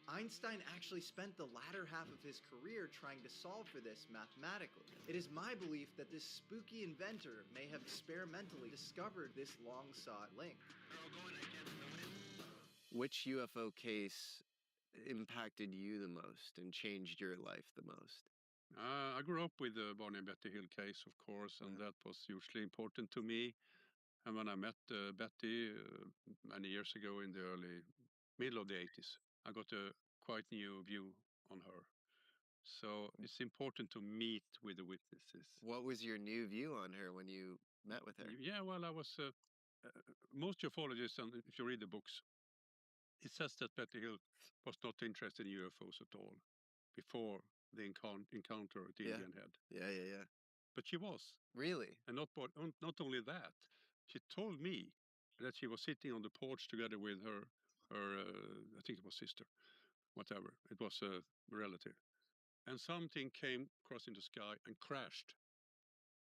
Einstein actually spent the latter half of his career trying to solve for this mathematically. It is my belief that this spooky inventor may have experimentally discovered this long-sought link. Which UFO case impacted you the most and changed your life the most? I grew up with the Barney and Betty Hill case, of course, and that was hugely important to me. And when I met Betty many years ago in the middle of the 80s, I got a quite new view on her. So it's important to meet with the witnesses. What was your new view on her when you met with her? Yeah, well, I was most ufologists, and if you read the books, it says that Betty Hill was not interested in UFOs at all before the encounter at the Indian Head. Yeah. But she was. Really? And not only that, she told me that she was sitting on the porch together with her I think it was sister, whatever. It was a relative. And something came across in the sky and crashed.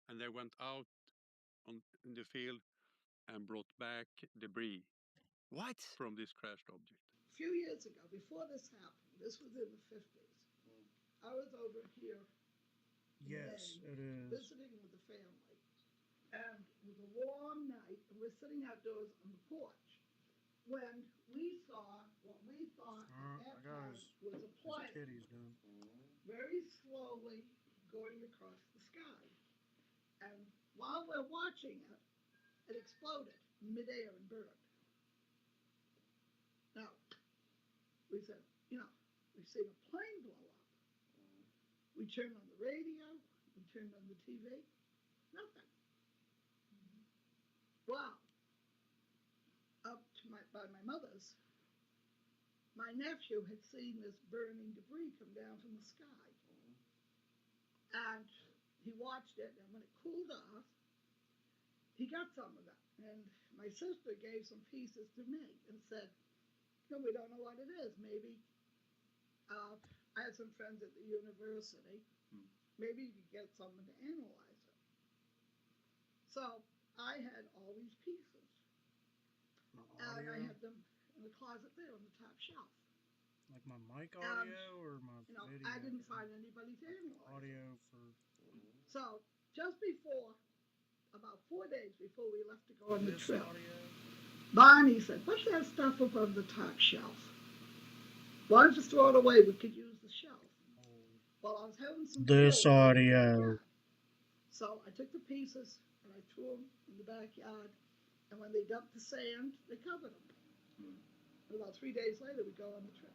And they went out in the field and brought back debris. What? From this crashed object. A few years ago, before this happened, this was in the 50s, I was over here Yes, it is. visiting with the family. And it was a warm night, and we're sitting outdoors on the porch when we saw what we thought at that time was a plane very slowly going across the sky. And while we're watching it, it exploded midair and burned. Now, we said, we've seen a plane blow up. We turned on the radio, we turned on the TV, nothing. Wow. Up to by my mother's, my nephew had seen this burning debris come down from the sky. And he watched it, and when it cooled off, he got some of it. And my sister gave some pieces to me and said, we don't know what it is. Maybe I had some friends at the university. Maybe you could get someone to analyze it. So I had all these pieces. And I had them in the closet there on the top shelf. Like my mic audio or my video? I didn't find anybody to analyze audio for... So just before, about 4 days before we left to go on the trip, Bonnie said, "What's that stuff above the top shelf?" Why don't you throw it away? We could use the shelf. Well, I was having some This fill in the audio. backyard. So I took the pieces and I threw them in the backyard. And when they dumped the sand, they covered them. And about 3 days later, we go on the trip.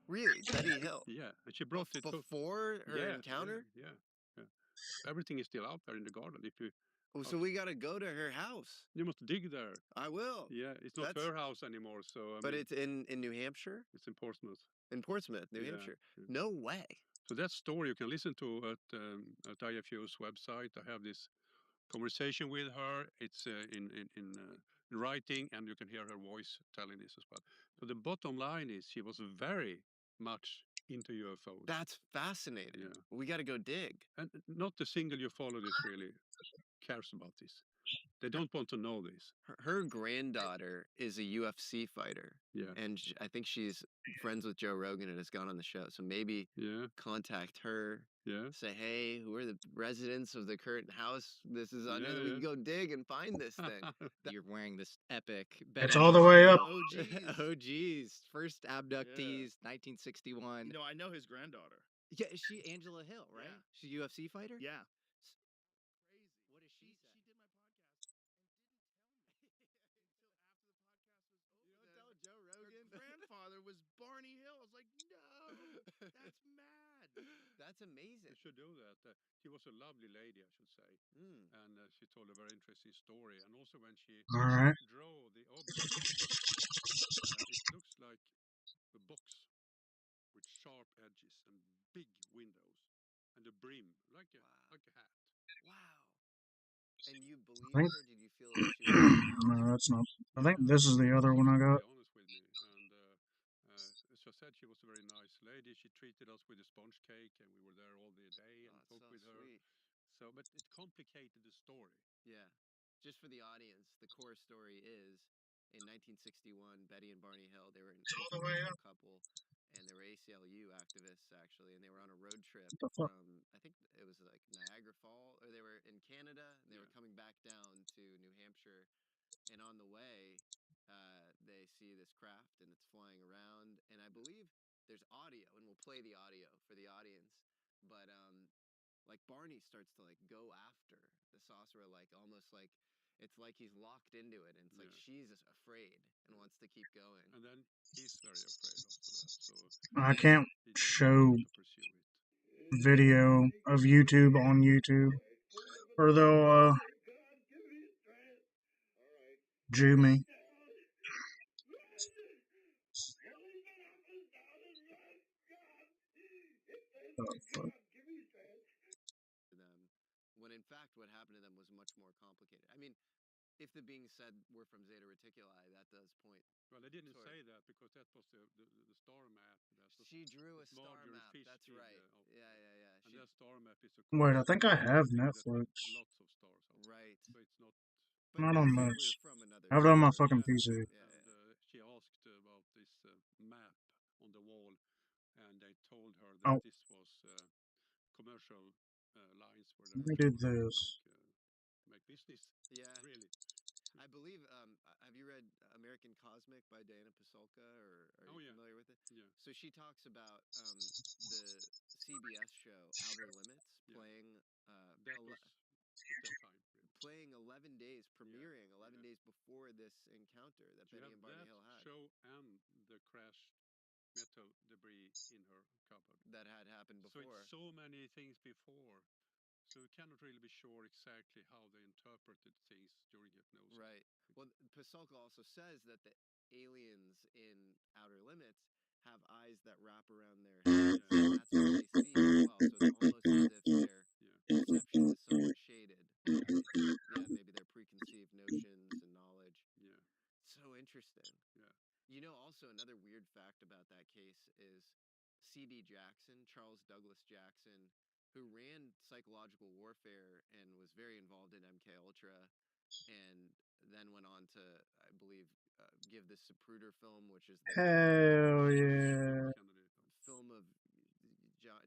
Really, Betty Hill. Yeah, and she brought it before her encounter. Yeah. Everything is still out there in the garden. If you, so we got to go to her house. You must dig there. I will. Yeah, it's not her house anymore. So, but it's in New Hampshire. It's in Portsmouth. In Portsmouth, New Hampshire. Yeah. No way. So that story you can listen to at IFU's website. I have this conversation with her. It's in writing, and you can hear her voice telling this as well. So the bottom line is she was very much into UFOs. That's fascinating. Yeah. We got to go dig. And not a single ufologist really cares about this. They don't want to know this. Her granddaughter is a UFC fighter. Yeah. And I think she's friends with Joe Rogan and has gone on the show. So maybe contact her. Yeah. Say, hey, who are the residents of the current house? This is under. We can go dig and find this thing. You're wearing this epic. It's all the way up. Oh, geez. Oh, geez. First abductees, 1961. You know, I know his granddaughter. Yeah, is she Angela Hill, right? Yeah. She's a UFC fighter? Yeah. Crazy. What is she? She did my podcast and didn't tell me. Joe Rogan. Her grandfather was Barney Hill. I was like, no, that's mad. That's amazing. You should do that. She was a lovely lady, I should say. And she told a very interesting story. And also when she drew the object, it looks like a box with sharp edges and big windows and a brim, like a hat. Wow. And you believed her? Did you feel like she was No, that's not. I think this is the other one I got. Honest with me, and as I said, she was a very nice lady. She treated us with a sponge cake, and we were there all the day and talked with her. Sweet. So, but it complicated the story. Yeah. Just for the audience, the core story is in 1961, Betty and Barney Hill, they were an interracial couple, and they were ACLU activists actually, and they were on a road trip from, I think it was like Niagara Falls, or they were in Canada, and they were coming back down to New Hampshire, and on the way, they see this craft, and it's flying around, and I believe there's audio, and we'll play the audio for the audience, but like Barney starts to like go after the saucer, like almost like it's like he's locked into it, and it's like she's afraid and wants to keep going. And then he's very afraid after that. So I can't show video of YouTube on YouTube, or they'll Jew me. Oh, fuck. When in fact what happened to them was much more complicated. I mean, if the being said we're from Zeta Reticuli, that does point. Well, they didn't say that because that was the star map. She drew a star map. That's right. Yeah. And that star map is. Wait, I think I have Netflix. Lots of stars. Right. So it's not. Not on this. I have it on my fucking PC. And she asked about this map on the wall, and they told her that this was commercial lines for them. I did this. Make business. Yeah. Really. I believe, have you read American Cosmic by Diana Pasulka, or are you familiar with it? Yeah. So she talks about the CBS show Outer Limits playing playing 11 days, premiering 11 days before this encounter that Betty and Barney Hill had. Show and the crashed metal debris in her cupboard. That had happened before. So it's so many things before. So you cannot really be sure exactly how they interpreted things during hypnosis. Right. Well, Pasulka also says that the aliens in Outer Limits have eyes that wrap around their heads, and that's what they see as well. So it's almost as if their perception is somewhat shaded. Maybe their preconceived notions and knowledge. Yeah. So interesting. Yeah. You know, also another weird fact about that case is C.D. Jackson, Charles Douglas Jackson, who ran psychological warfare and was very involved in MK Ultra, and then went on to, I believe, give the Zapruder film, which is the film of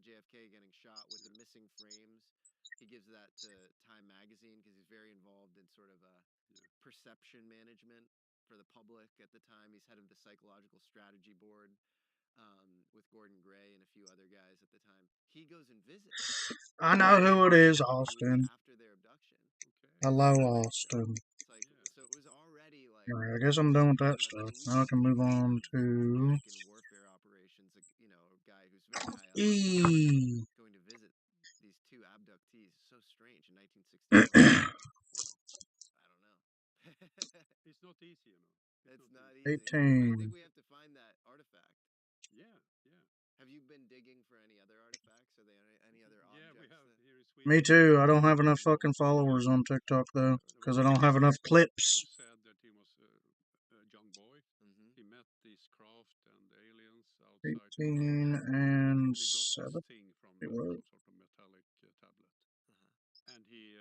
JFK getting shot with the missing frames. he gives that to Time Magazine because he's very involved in sort of perception management for the public at the time. He's head of the psychological strategy board with Gordon Gray and a few other guys at the time. He goes and visits. I know who it is, 2 Austin. weeks after their abduction. Hello, Austin. It's like, so it was already like. Alright, I guess I'm done with that stuff. Now I can move on to. Warfare operations, you know, a guy who's very high up going to visit these 2 abductees. So strange in 1961. I don't know. It's not easy, you know. It's not easy. 18. I think we have to find that artifact. Yeah. Have you been digging for any other artifacts? Are there any other objects? Yeah, we have here in Sweden. Me too. I don't have enough fucking followers on TikTok though, because I don't have enough clips. Who said that he was a young boy. He met this craft and aliens outside. 18 and he got 7. this thing from some sort of metallic tablet, and he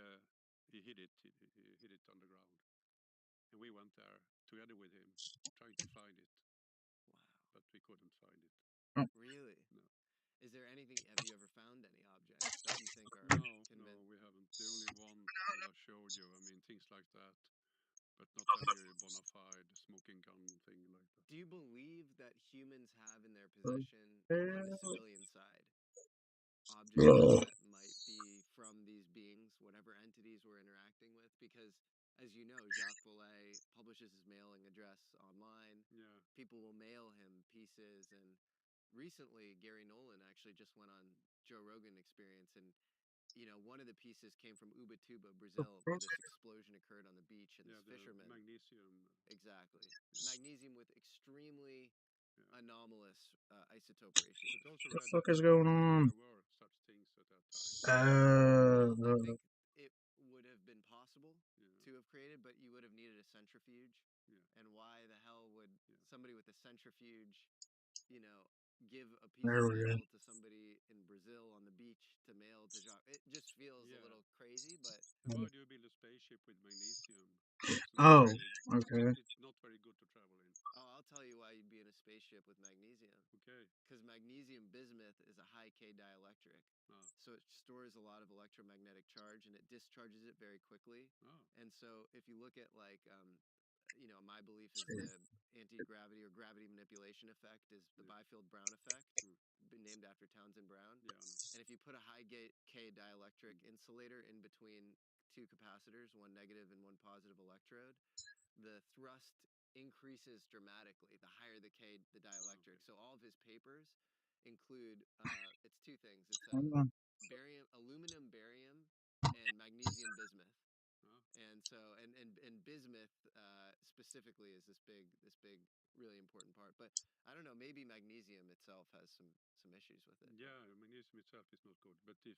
hid it. He hid it underground, and we went there together with him, trying to find it. Wow! But we couldn't find it. Oh. Really? No. Is there anything? Have you ever found any objects that you think are? No, we haven't. The only one that I showed you. I mean, things like that, but not any bona fide smoking gun thing like that. Do you believe that humans have in their possession, on the civilian side, objects that might be from these beings, whatever entities we're interacting with? Because, as you know, Jacques Vallée publishes his mailing address online. Yeah. People will mail him pieces, and recently Gary Nolan actually just went on Joe Rogan Experience, and you know, one of the pieces came from Ubatuba, Brazil, where this explosion occurred on the beach, and this fisherman. Magnesium. Exactly. Yeah. Magnesium with extremely anomalous isotope ratio. What the fuck is going on? There were such things at that time. I think it would have been possible to have created, but you would have needed a centrifuge. Yeah. And why the hell would somebody with a centrifuge, you know, give a piece of mail to somebody in Brazil on the beach to mail to Jacques? It just feels a little crazy, but. And why do you build a spaceship with magnesium? Oh, okay. It's not very good to travel in. Oh, I'll tell you why you'd be in a spaceship with magnesium. Okay. Because magnesium bismuth is a high K dielectric. Oh. So it stores a lot of electromagnetic charge and it discharges it very quickly. Oh. And so if you look at like, you know, my belief is the anti-gravity or gravity manipulation effect is the Byfield-Brown effect, been named after Townsend Brown. Yeah. And if you put a high K dielectric insulator in between 2 capacitors, one negative and one positive electrode, the thrust increases dramatically the higher the K, the dielectric. So all of his papers include it's 2 things. It's barium, aluminum, barium, and magnesium bismuth. And so and bismuth specifically is this big really important part. But I don't know, maybe magnesium itself has some issues with it. Yeah, magnesium itself is not good, but if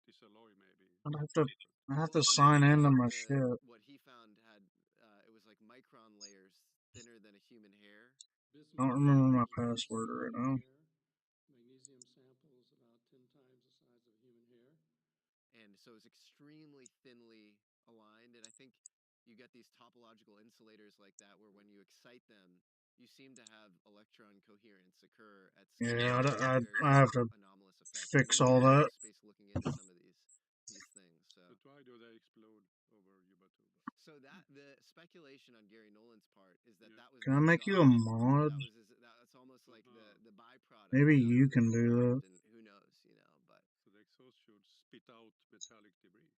this alloy maybe. I have to sign into my shit. What he found had it was like micron layers thinner than a human hair. I don't remember my password right now. Magnesium samples about 10 times the size of human hair. And so it's extremely thinly aligned, and I think you get these topological insulators like that where when you excite them, you seem to have electron coherence occur at Yeah, I have to fix all that. Space looking into some of these things. So. But why do they explode over Ubatuba? So that the speculation on Gary Nolan's part is that that was. Can I make you a mod? That's almost like the byproduct. Maybe you can do that. Who knows, you know? But so the exhaust should spit out metallic debris.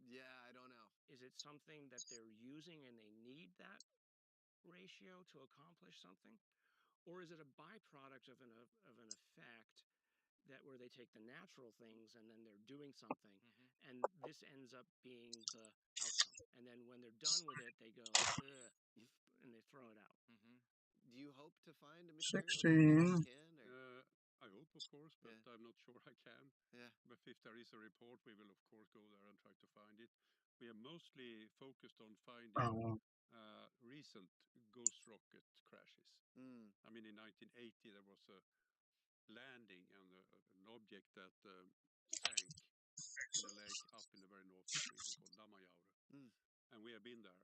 Yeah, I don't know. Is it something that they're using and they need that ratio to accomplish something, or is it a byproduct of an effect that where they take the natural things and then they're doing something, and this ends up being the outcome, and then when they're done with it, they go and they throw it out. Do you hope to find a material? 16. I hope, of course, but I'm not sure I can. Yeah. But if there is a report, we will, of course, go there and try to find it. We are mostly focused on finding recent ghost rocket crashes. I mean, in 1980, there was a landing and an object that sank in a lake up in the very north of Sweden called Lammajaure. And we have been there.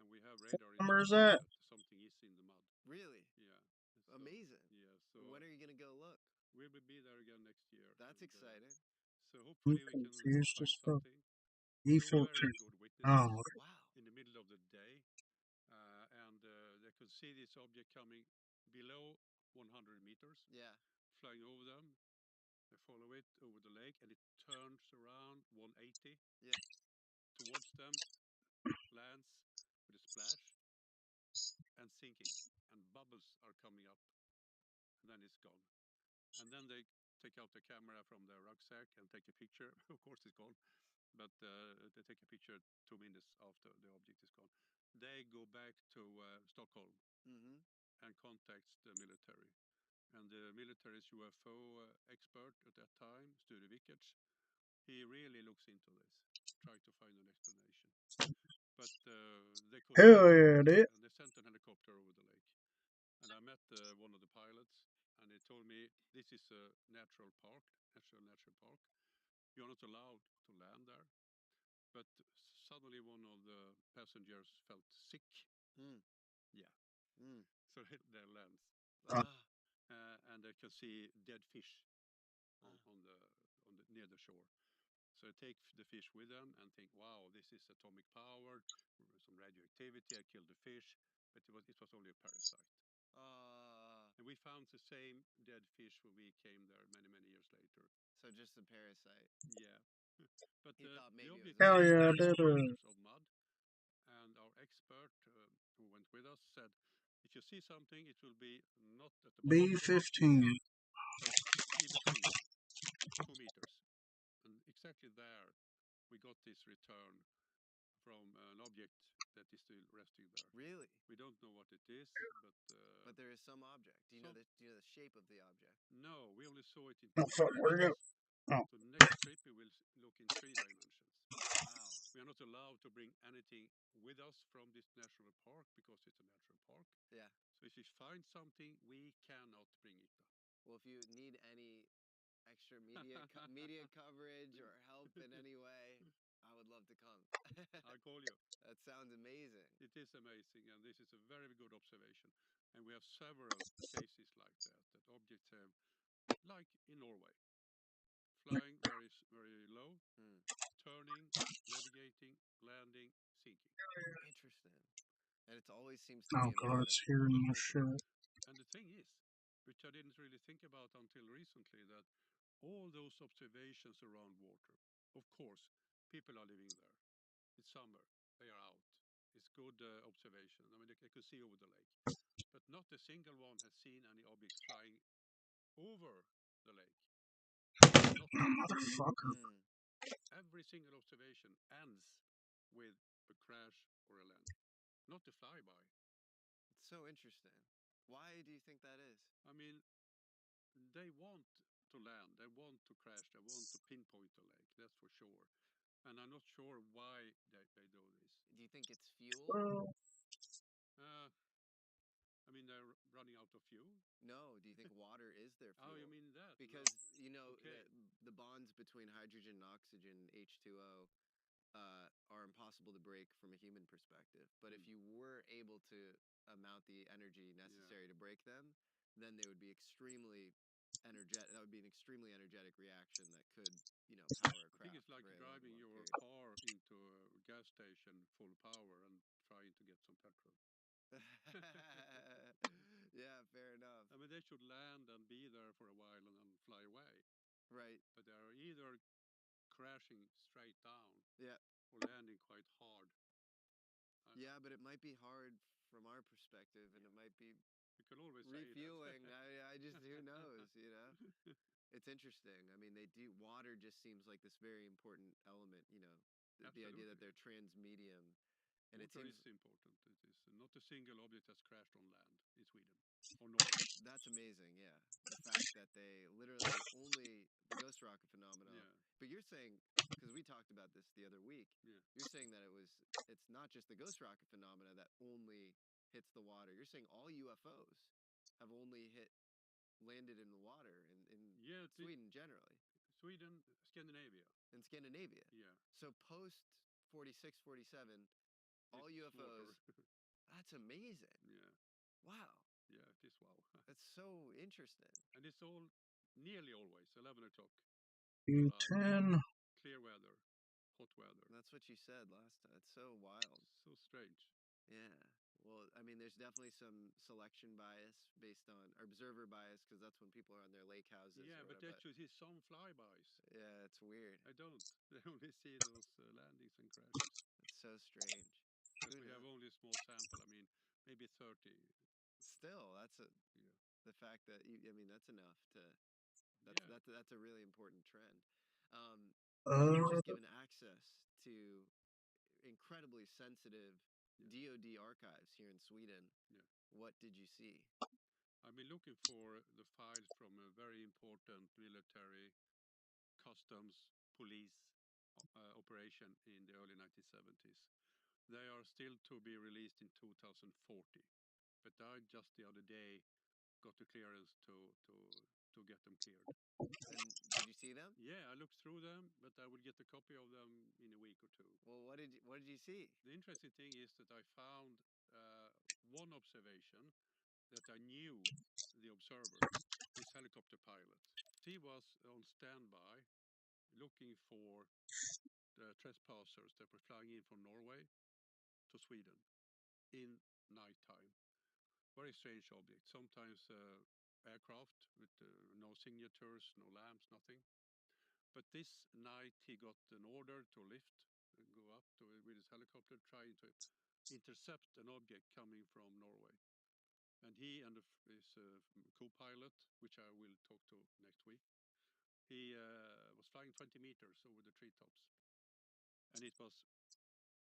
And we have radar Where's that? Something is in the mud. Really? Yeah. Amazing. Yeah. So when are you going to go look? We will be there again next year. That's exciting. So I'm hopefully we can confused as find fuck. something. E14. No very good Oh, witnesses. okay. Wow. In the middle of the day, and they could see this object coming below 100 meters, Yeah. flying over them. They follow it over the lake, and it turns around 180 Yeah. towards them, lands with a splash, and sinking, and bubbles are coming up, and then it's gone. And then they take out the camera from their rucksack and take a picture. Of course, it's gone, but they take a picture 2 minutes after the object is gone. They go back to Stockholm Mm-hmm. and contacts the military. And the military's UFO expert at that time, Sture Vickers, he really looks into this, try to find an explanation. But they couldn't Hell find yeah, it, dude. and they sent an helicopter over the lake. And I met one of the pilots, and he told me this is a natural park. You're not allowed to land there. But suddenly one of the passengers felt sick. Mm. Yeah. Mm. So they lands. Ah. And they can see dead fish on the near the shore. So they take the fish with them and think, wow, this is atomic power, some radioactivity. I killed the fish, but it was only a parasite. And we found the same dead fish when we came there many years later. So just a parasite. Yeah. But he thought maybe the it was object a Hell yeah, was dude. 4 meters of mud. And our expert who went with us said, if you see something, it will be not at the bottom of the mud, B15. but in between, 2 meters. And exactly there, we got this return from an object that is still resting there. Really? We don't know what it is, but there is some object. Do you know the shape of the object? No, we only saw it in Oh, 2 fuck, we're dimensions. good. Oh. So next trip we will look in 3 dimensions. Wow. We are not allowed to bring anything with us from this national park because it's a natural park. Yeah. So if we find something, we cannot bring it. Well, if you need any extra media coverage or help in any way, I would love to come. I'll call you. That sounds amazing. It is amazing, and this is a very good observation. And we have several cases like that objects have, like in Norway, flying very low, turning, navigating, landing, sinking. Interesting. And it always seems to Oh, be in God, water. it's hearing my shit. And the thing is, which I didn't really think about until recently, that all those observations around water, of course, people are living there. It's summer, they are out. It's good observation. I mean, they could see over the lake. But not a single one has seen any objects flying over the lake. Not one. Motherfucker. Every single observation ends with a crash or a landing, not a flyby. It's so interesting. Why do you think that is? I mean, they want to land, they want to crash, they want to pinpoint the lake, that's for sure. And I'm not sure why they do this. Do you think it's fuel? I mean, they're running out of fuel. No, do you think water is their fuel? Oh, you mean that? Because, okay. the bonds between hydrogen and oxygen, H2O, are impossible to break from a human perspective. But if you were able to amount the energy necessary to break them, then they would be extremely energetic. That would be an extremely energetic reaction that could, power a craft. I think it's like driving your car into a gas station full power and trying to get some petrol. Yeah, fair enough. I mean, they should land and be there for a while and then fly away. Right. But they are either crashing straight down, yeah, or landing quite hard. Yeah, but it might be hard from our perspective, and it might be you can always refueling. I just who knows, It's interesting. I mean, water just seems like this very important element. The idea that they're transmedium. And water is important. It is not a single object has crashed on land in Sweden or Norway. That's amazing, yeah. The fact that they literally only the ghost rocket phenomenon. Yeah. But you're saying, because we talked about this the other week, you're saying that it's not just the ghost rocket phenomena that only hits the water. You're saying all UFOs have only landed in the water in Sweden generally. Sweden, Scandinavia. In Scandinavia. Yeah. So post 46, 47. All UFOs. That's amazing. Yeah. Wow. Yeah, it is wow. That's so interesting. And it's nearly always 11 o'clock. E10. Clear weather, hot weather. That's what you said last time. It's so wild. So strange. Yeah. Well, I mean, there's definitely some selection bias based on observer bias because that's when people are on their lake houses. Yeah, or but whatever. they should see some flybys. Yeah, it's weird. I don't. They only see those landings and crashes. It's so strange. But we have only a small sample. I mean, maybe 30. Still, that's a Yeah. the fact that I mean, that's enough to. That's a really important trend. You're just given access to incredibly sensitive DoD archives here in Sweden. Yeah. What did you see? I've been looking for the files from a very important military, customs, police operation in the early 1970s. They are still to be released in 2040. But I just the other day got the clearance to get them cleared. And did you see them? Yeah, I looked through them, but I will get a copy of them in a week or two. Well, what did you see? The interesting thing is that I found one observation that I knew the observer, this helicopter pilot. He was on standby looking for the trespassers that were flying in from Norway to Sweden in nighttime. Very strange object. Sometimes aircraft with no signatures, no lamps, nothing. But this night he got an order to lift and go up with his helicopter, trying to intercept an object coming from Norway. And he and his co-pilot, which I will talk to next week, he was flying 20 meters over the treetops. And it was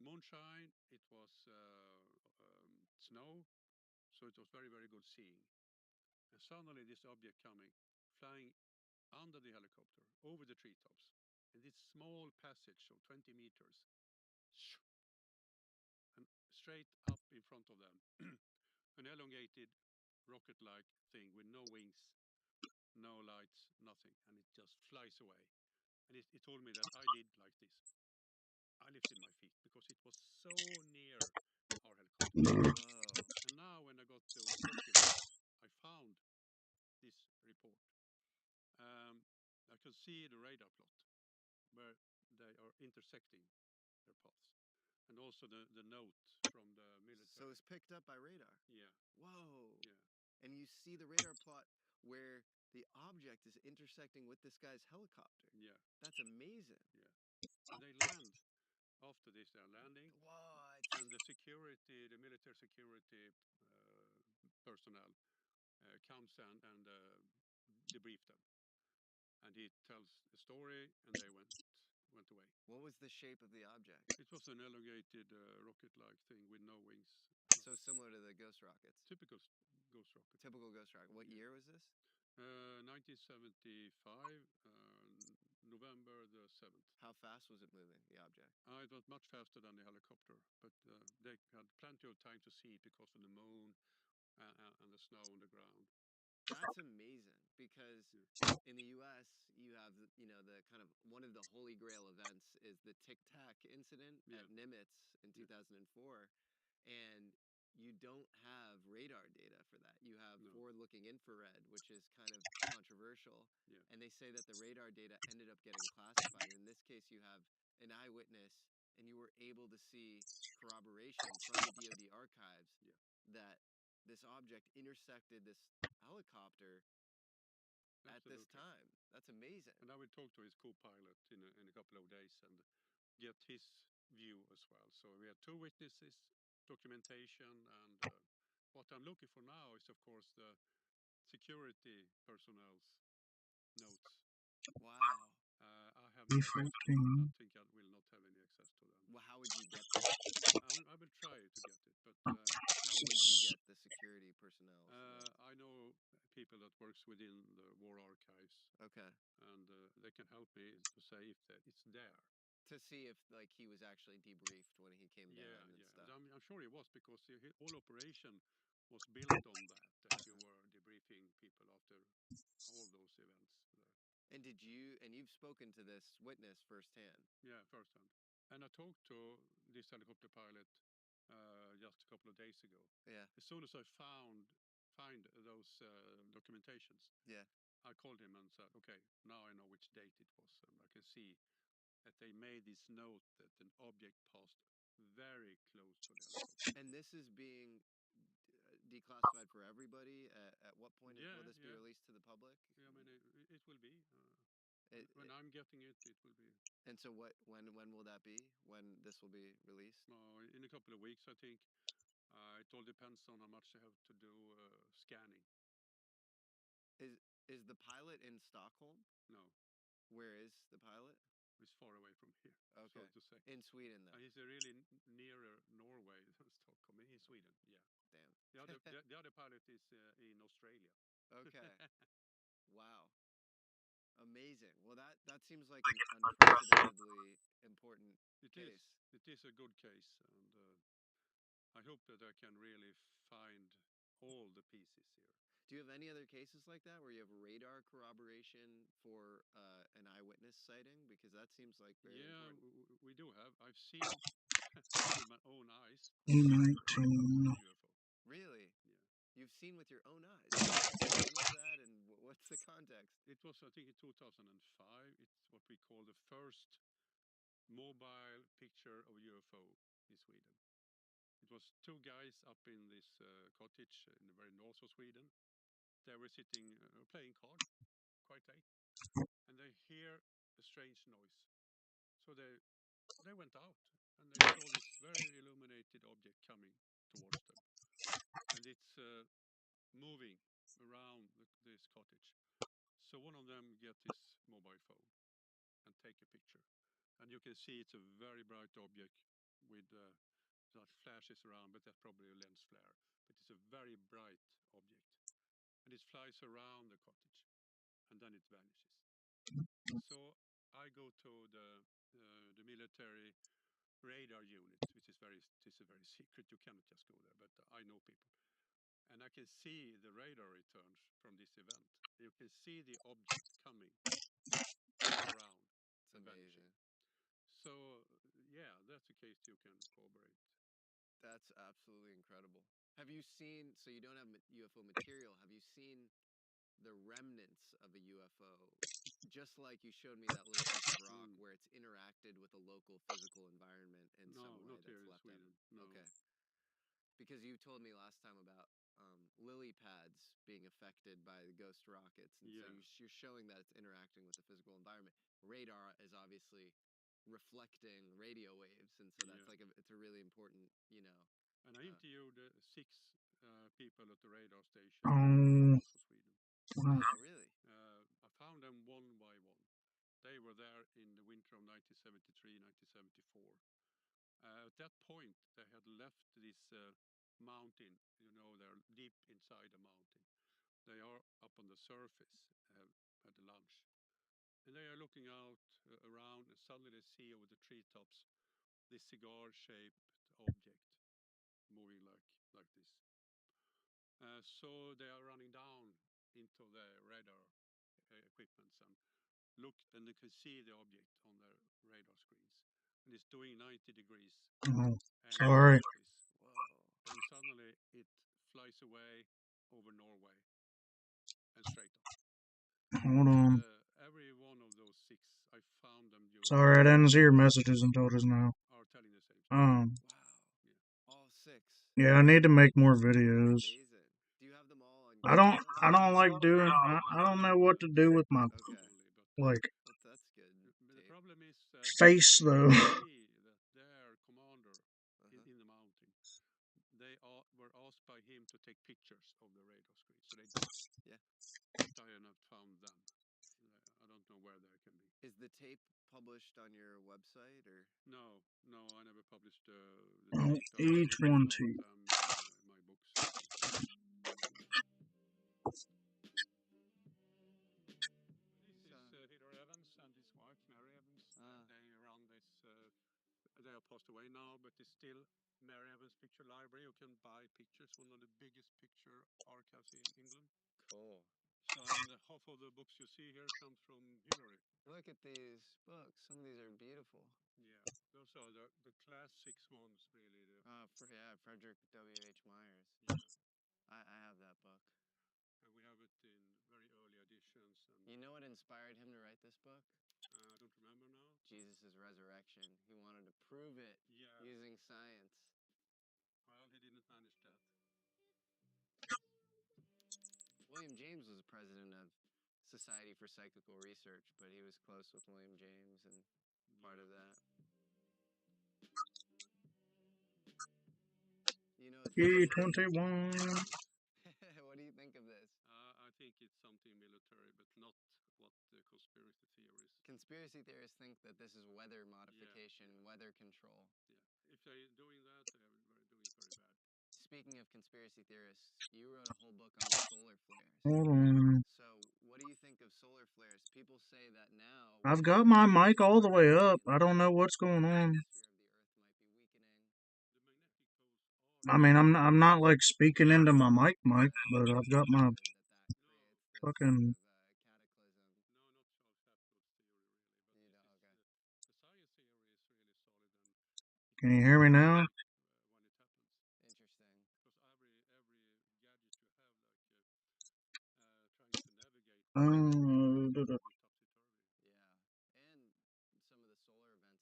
moonshine, it was snow, so it was very, very good seeing. And suddenly this object coming, flying under the helicopter, over the treetops, in this small passage of 20 meters, and straight up in front of them, an elongated rocket-like thing with no wings, no lights, nothing, and it just flies away. And it told me that I did like this. I lifted my feet because it was so near our helicopter. Whoa. And now when I got those documents, I found this report. I can see the radar plot where they are intersecting their paths. And also the note from the military. So it's picked up by radar? Yeah. Whoa. Yeah. And you see the radar plot where the object is intersecting with this guy's helicopter. Yeah. That's amazing. Yeah. And they land. After this, they're landing. What? And the military security personnel comes and debrief them. And he tells the story, and they went away. What was the shape of the object? It was an elongated rocket-like thing with no wings. So similar to the Ghost rockets? Typical Ghost rocket. Typical Ghost rocket. What year was this? 1975, November the 7th. How fast was it moving, the object? It was much faster than the helicopter, but they had plenty of time to see it because of the moon and the snow on the ground. That's amazing because in the U.S. you have the kind of one of the holy grail events is the Tic Tac incident at Nimitz in 2004, and you don't have radar data for that. You have forward-looking infrared, which is kind of controversial, and they say that the radar data ended up getting classified. In this case, you have an eyewitness, and you were able to see corroboration from the DoD archives that this object intersected this helicopter at this time. That's amazing. And I will talk to his co-pilot in a couple of days and get his view as well. So we have two witnesses, documentation, and what I'm looking for now is, of course, the security personnel's notes. Wow. I have no access to them. I think I will not have any access to them. Well, how would you get that? I will try to get it, but how would you get the security personnel? I know people that works within the war archives. Okay. And they can help me to say if it's there. To see if he was actually debriefed when he came down and stuff. I'm sure he was because the whole operation was built on that you were debriefing people after all those events there. And you've spoken to this witness firsthand? Yeah, firsthand. And I talked to this helicopter pilot just a couple of days ago. Yeah. As soon as I find those documentations. Yeah. I called him and said, okay, now I know which date it was, and I can see that they made this note that an object passed very close to the helicopter. And this is being declassified for everybody. At what point will this be released to the public? Yeah, I mean, it will be. When I'm getting it, it will be. And so when will that be? When this will be released? In a couple of weeks, I think. It all depends on how much they have to do scanning. Is the pilot in Stockholm? No. Where is the pilot? He's far away from here. Okay. So to say. In Sweden, though. He's really nearer Norway than Stockholm. In Sweden, yeah. Damn. The other pilot is in Australia. Okay. Wow. Amazing. Well, that seems like an unprecedentedly important case. It is a good case, and I hope that I can really find all the pieces here. Do you have any other cases like that where you have radar corroboration for an eyewitness sighting? Because that seems like very important. Yeah, we do have. I've seen with my own eyes 19. UFO. Really? Yeah. You've seen with your own eyes. When was that, and what's the context? It was, I think, in 2005. It's what we call the first mobile picture of UFO in Sweden. It was two guys up in this cottage in the very north of Sweden. They were sitting playing cards, quite late, and they hear a strange noise. So they went out, and they saw this very illuminated object coming towards them, and it's moving around this cottage. So one of them get his mobile phone and take a picture, and you can see it's a very bright object with that flashes around, but that's probably a lens flare. But it's a very bright object, and it flies around the cottage, and then it vanishes. So I go to the military radar unit, which is very secret. You cannot just go there, but I know people. And I can see the radar returns from this event. You can see the object coming around and vanishing. So, yeah, that's a case you can corroborate. That's absolutely incredible. Have you seen, so you don't have UFO material, have you seen the remnants of a UFO? Just like you showed me that little piece of rock where it's interacted with a local physical environment in some way that's left Sweden. No. Okay. Because you told me last time about lily pads being affected by the ghost rockets, and so you're showing that it's interacting with the physical environment. Radar is obviously reflecting radio waves, and so that's it's a really important, And I interviewed 6 people at the radar station in Sweden. Wow, really? I found them one by one. They were there in the winter of 1973, 1974. At that point, they had left this mountain. They're deep inside the mountain. They are up on the surface, at the lunch. And they are looking out around, and suddenly they see over the treetops this cigar-shaped object moving like this. So they are running down into the radar equipments and look, and they can see the object on their radar screens. And it's doing 90 degrees. Sorry. And suddenly it flies away over Norway and straight up. Hold on. Every one of those 6, I found them. Sorry, I didn't see your messages until just now. Are telling the same story. Wow. All 6. Yeah, I need to make more videos. Amazing. Do you have them all on I don't like doing. I don't know what to do with my like. That's good. The problem is face though. See that their commander in the mountain. They were asked by him to take pictures of the radar screen, so they did. Yeah. But I have not found them. I don't know where they can be. Is the tape published on your website or? No, I never published the tape. E20. In my books. This is Hilary Evans and his wife, Mary Evans. They run this. They are passed away now, but it's still Mary Evans Picture Library. You can buy pictures. One of the biggest picture archives in England. Cool. So, and half of the books you see here comes from Hilary. Look at these books. Some of these are beautiful. Yeah, those are the classic ones, really. Frederick W.H. Myers. Yeah. I have that book. And we have it in very early edition. connections. And You know what inspired him to write this book? I don't remember now. Jesus' resurrection. He wanted to prove it using science. Well, he didn't manage that. William James was president of Society for Psychical Research, but he was close with William James and part of that. You know, E-21. What do you think of this? I think it's something military, but not what the conspiracy theorists. Conspiracy theorists think that this is weather modification, weather control. Yeah, if they're doing that, they're doing it very bad. Speaking of conspiracy theorists, you wrote a whole book on solar flares. Hold on. So, what do you think of solar flares? People say that now. I've got my mic all the way up. I don't know what's going on. I mean, I'm not like speaking into my mic, but I've got my fucking. Can you hear me now? Interesting. Because every gadget you have, like trying to navigate, Yeah, and some of the solar events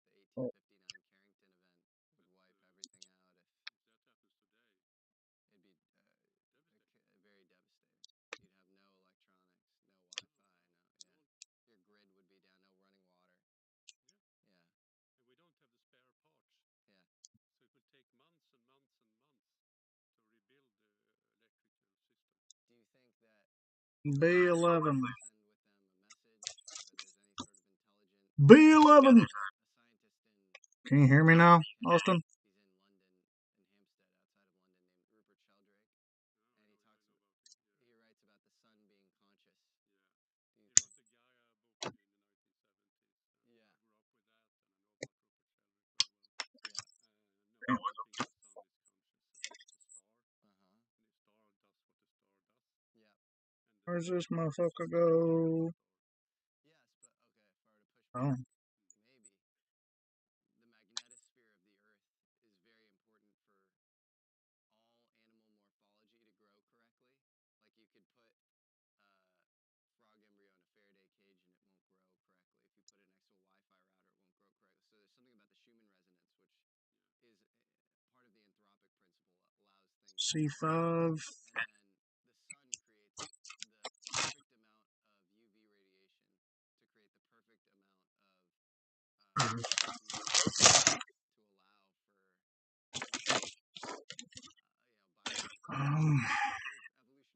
in the past, like the 1859 Carrington event, would wipe everything out. If that happens today, it'd be very devastating. You'd have no electronics, no Wi-Fi, your grid would be down, no running water. Yeah. And we don't have the spare parts. Yeah. So it will take months and months and months to rebuild the electrical system. Do you think that B11. send with them a message, or there's any sort of intelligent B11. a scientist in Can you hear me now, Austin? He's in London, in Hampstead, outside of London, named Rupert Sheldrake, and he writes about the sun being conscious. Yeah. He wrote the Gaia book in the 1970s. Yeah. I grew up with that, and I know about Rupert Sheldrake very well. Yeah. No, I don't think the sun is conscious. I think it's a star. And the star does what the star does. Yeah. Where's this motherfucker go? Yes, but okay, if I were to push Oh. back, maybe the magnetosphere of the Earth is very important for all animal morphology to grow correctly. Like you could put frog embryo in a Faraday cage and it won't grow correctly. If you put it next to a Wi-Fi router, it won't grow correctly. So there's something about the Schumann resonance, which is part of the anthropic principle, allows things C5. and then the sun creates the perfect amount of UV radiation to create the perfect amount of to allow for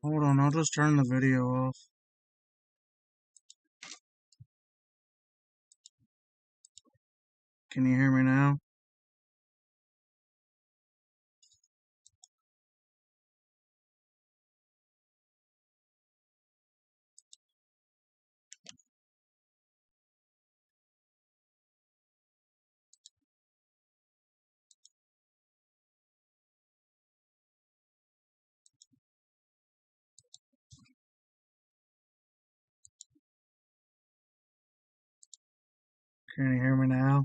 Hold on, I'll just turn the video off. Can you hear me now? Can you hear me now?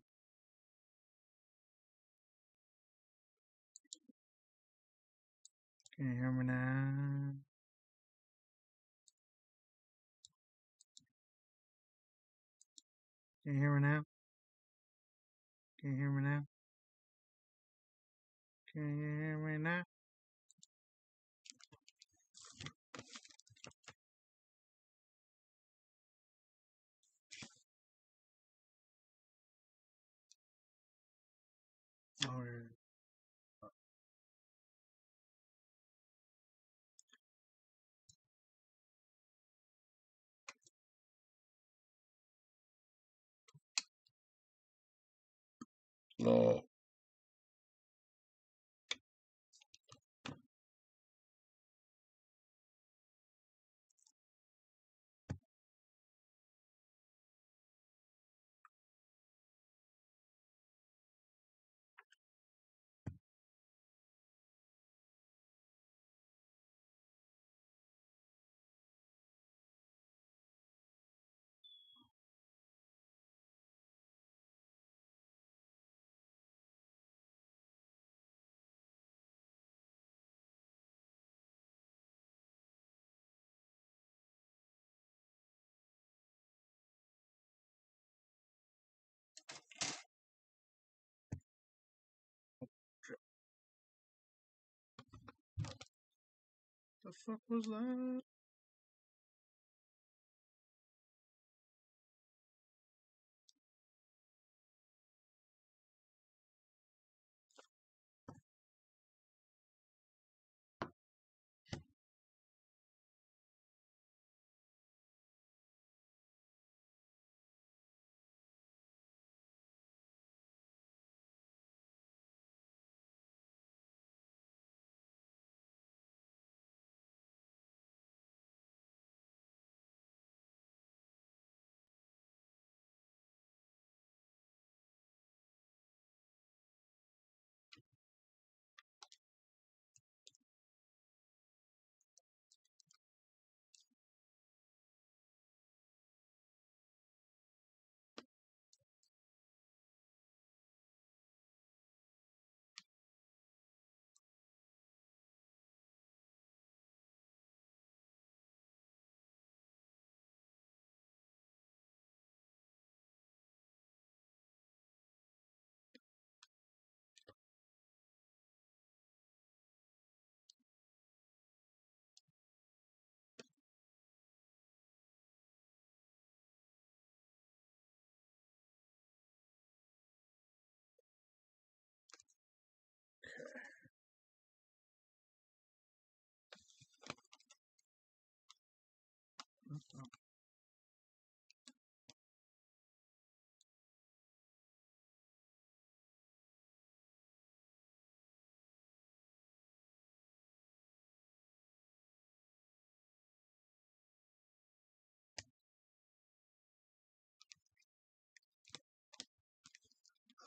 Can you hear me now? Can you hear me now? Can you hear me now? Can you hear me now? Oh, yeah. No. The fuck was that?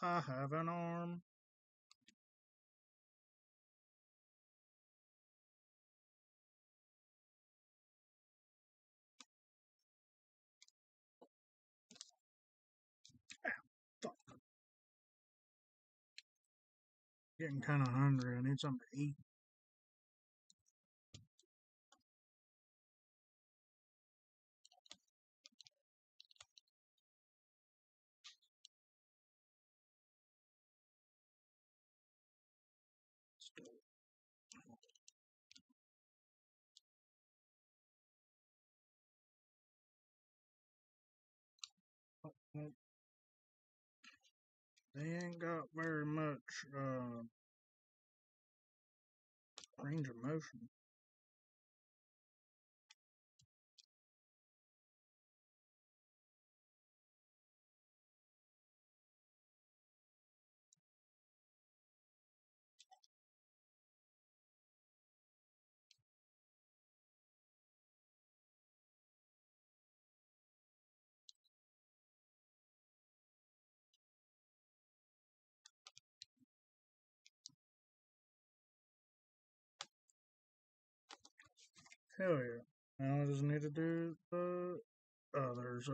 I have an arm. Fuck. Getting kind of hungry. I need something to eat. They ain't got very much range of motion. Hell yeah. Now I just need to do the others.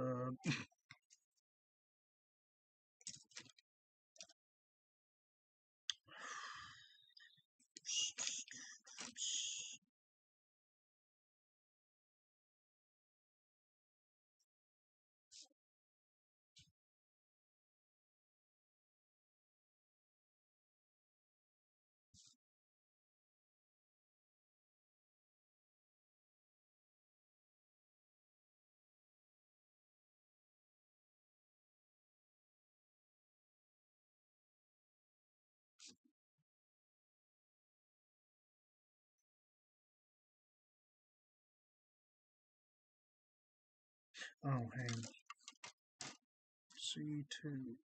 Oh, hang. C2.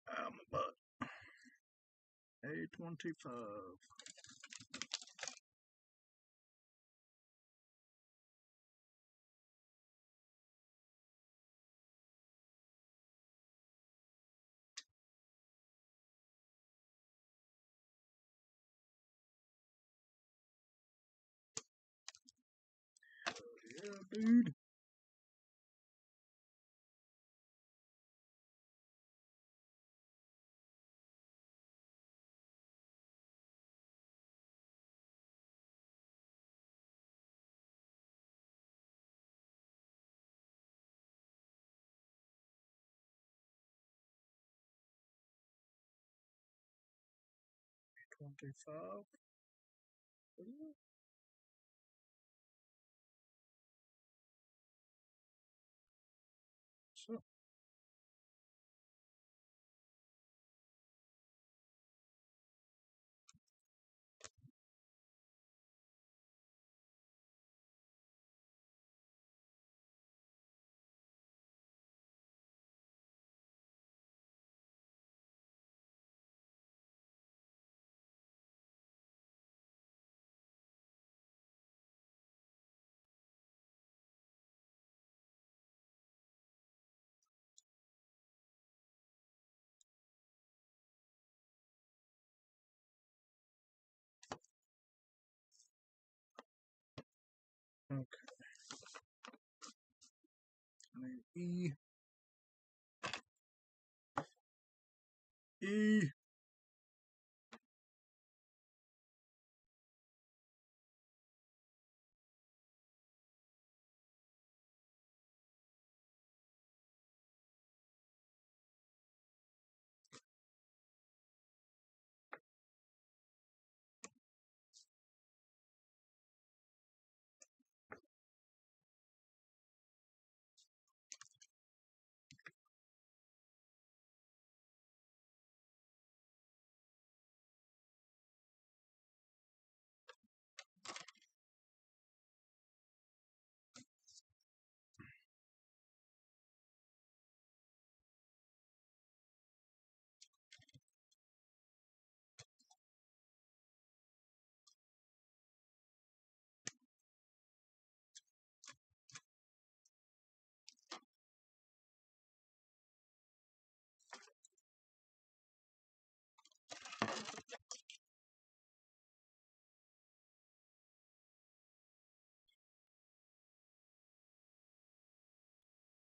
My butt. A25. Yeah, dude. 25. So. Okay. I need E.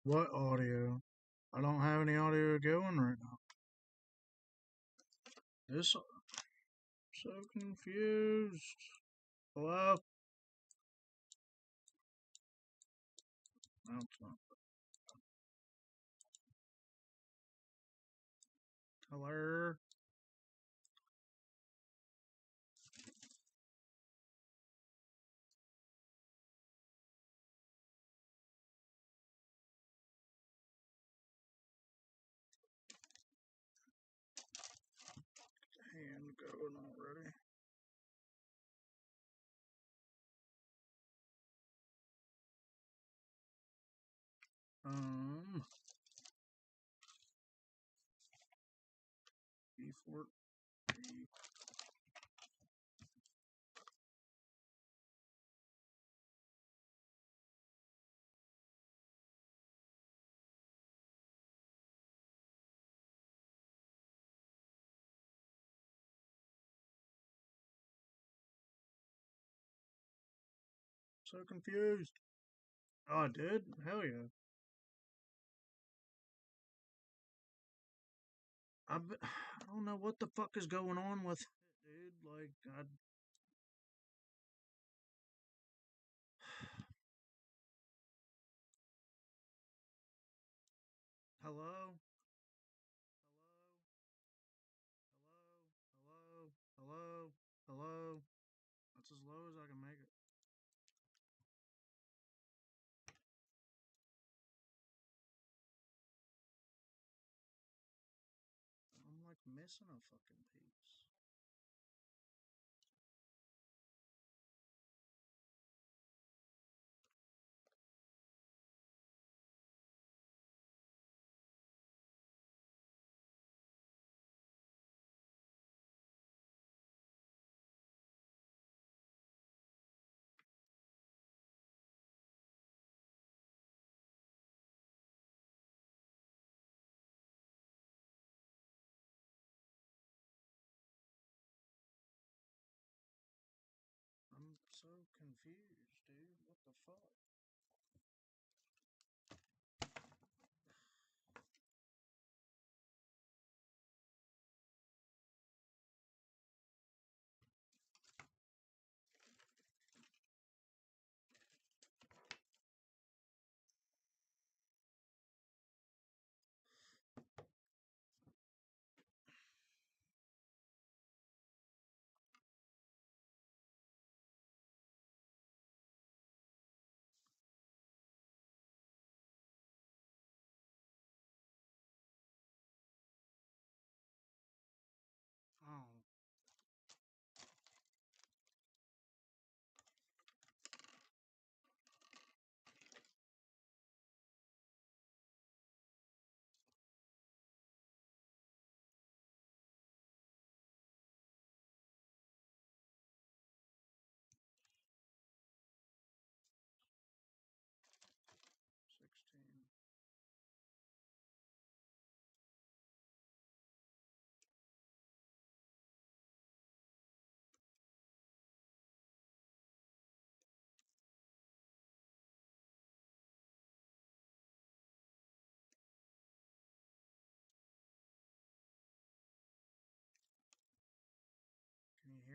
What audio? I don't have any audio going right now. This. So confused. Hello? No, it's not. Hello? Hand going already. B4. So confused. Oh, I did? Hell yeah. I don't know what the fuck is going on with it, dude. Like, hello? Hello? Hello? Hello? That's as low as I can make it. I'm like missing a fucking piece. I'm so confused, dude. What the fuck?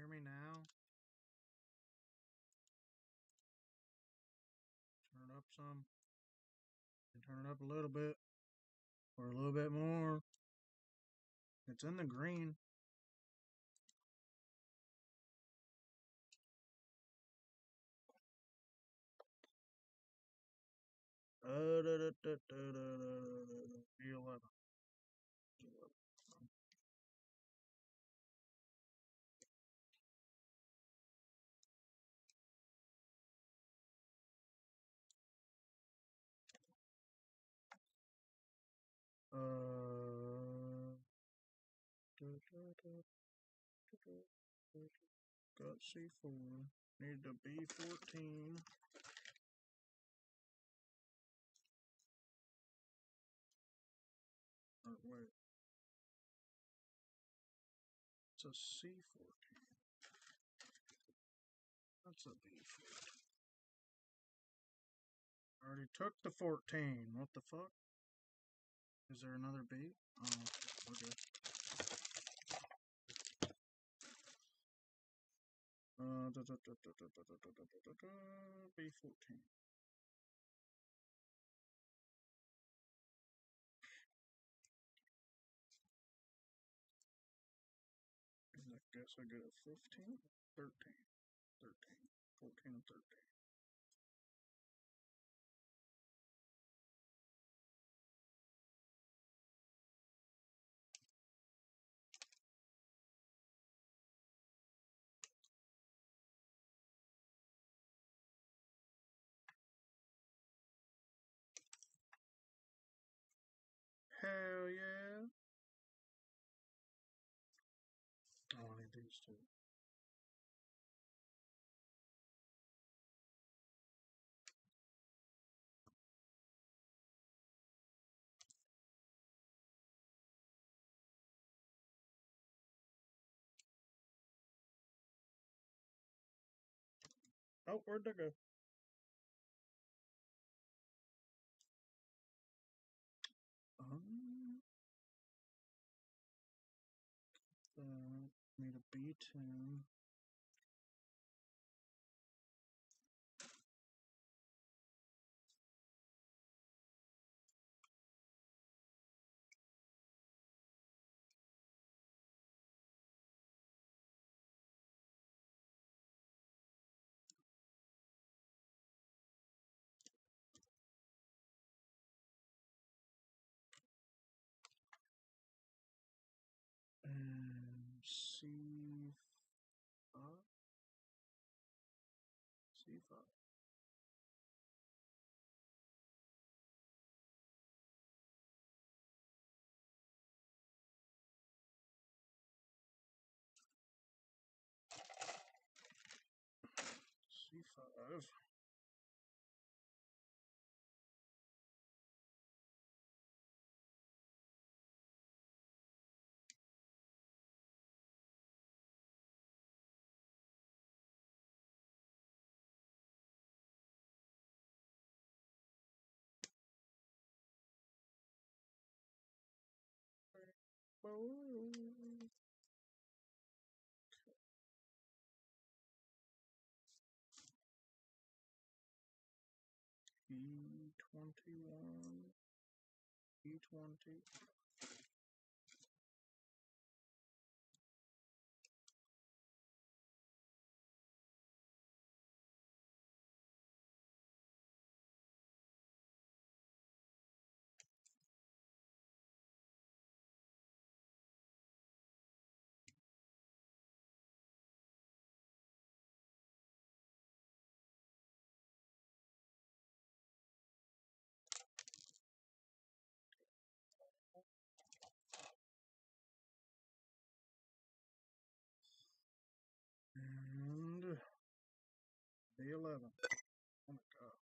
hear me now? Turn it up some. And turn it up a little bit. Or a little bit more. It's in the green. B11. Got C4. Need the B14. Or wait. It's a C14. That's a B14. I already took the 14. What the fuck? Is there another B? Oh, okay. B14. I guess I get a 15, 13, 13, 14, and 13. Hell yeah. Oh, I need these two. Oh, where'd they go? Need a B10. And C5. C5. C5. E21. E20. And B11. Oh my god.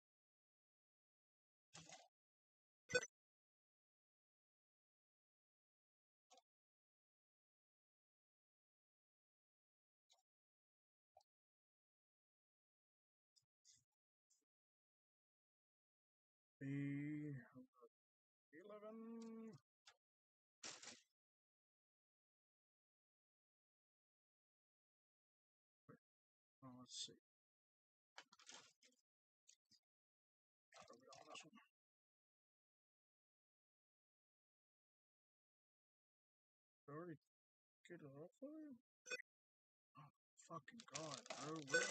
B11. Let's see. Already get it off of him? Oh, fucking God, bro, really?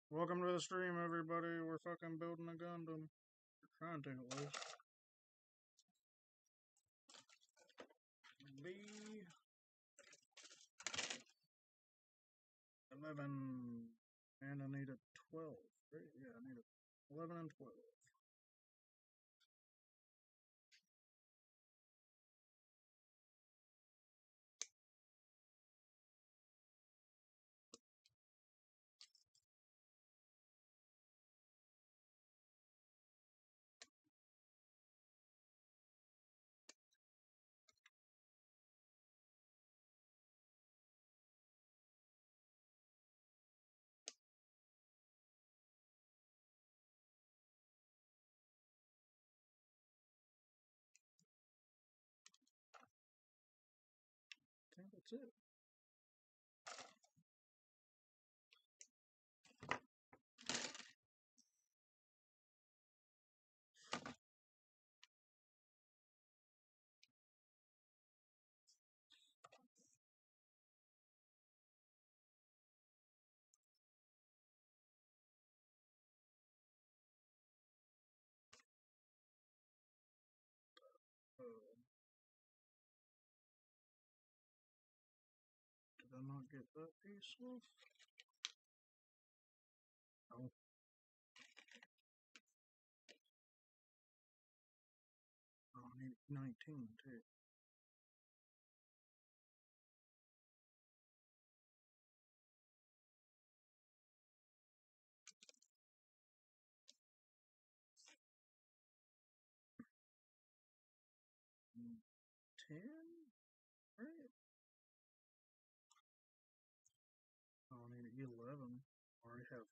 Welcome to the stream, everybody. We're fucking building a Gundam. We're trying to, at least. B 11, and I need a 12, right? Yeah, I need a 11 and 12. I think that's it. Did I not get that piece off? Oh. Oh, I need 19 too. Mm, 10? Right? Oh, I need 11. I already have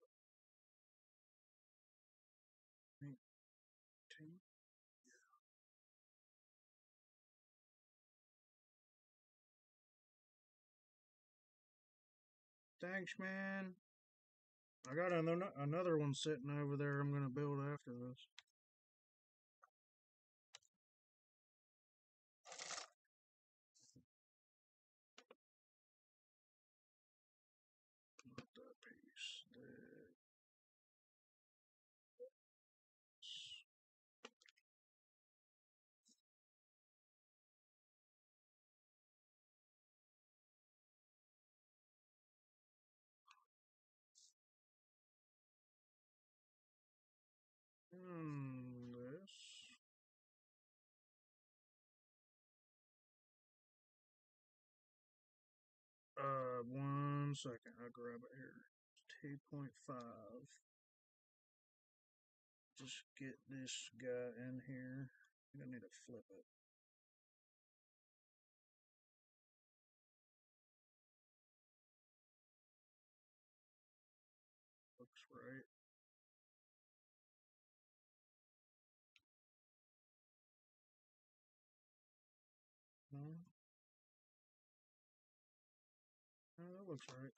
19. Thanks, man. I got another one sitting over there I'm going to build after this. Not that piece. This. 1 second. I'll grab it here. 2.5. Just get this guy in here. I'm gonna need to flip it. Looks right. No. No, that looks right.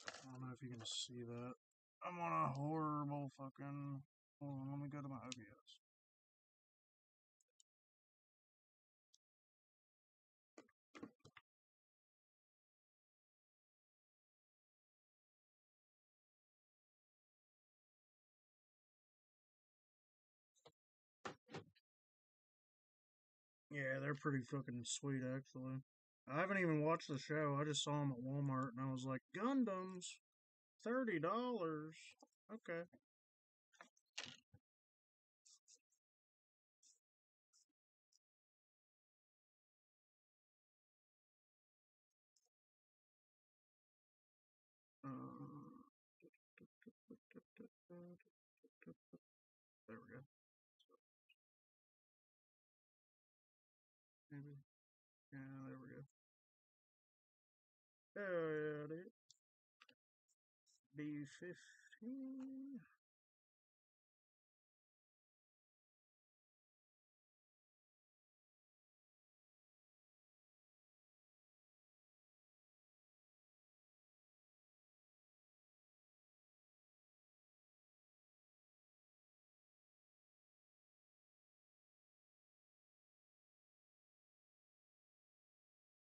I don't know if you can see that. I'm on a horrible fucking... Hold on, let me go to my OBS. Yeah, they're pretty fucking sweet, actually. I haven't even watched the show. I just saw them at Walmart, and I was like, Gundams? $30? Okay. There we go. Maybe. Yeah, there Hell yeah, dude. B-15.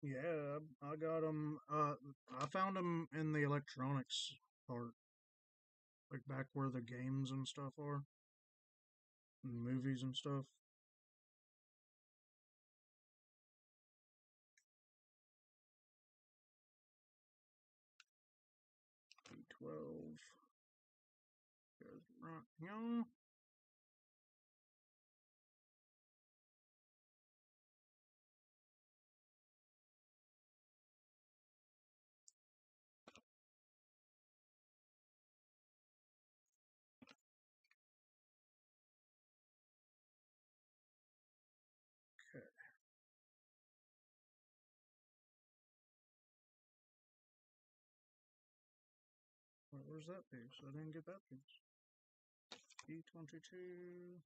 Yeah, I got them. I found them in the electronics part, like back where the games and stuff are, and movies and stuff. B12. Goes right here. Okay. Where's that piece? I didn't get that piece. B22.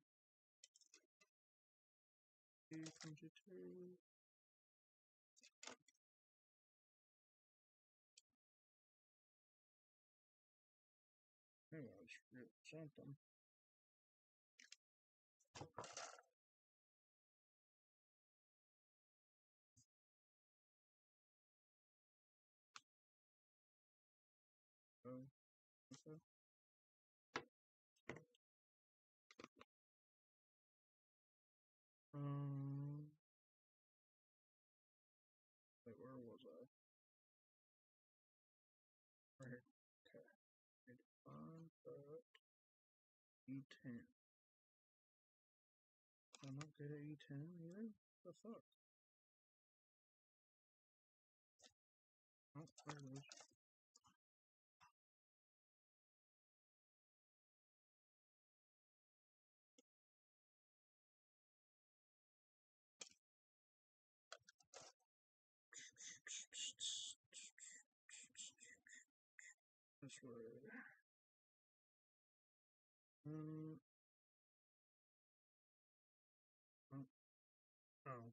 B22. Hey, I was forgetting something. Oh, okay. Wait, where was I? Right here. Okay. Need to find that E10. Did I not get an E10 either? What the fuck? Oh, there it is. This way. Um, oh, oh.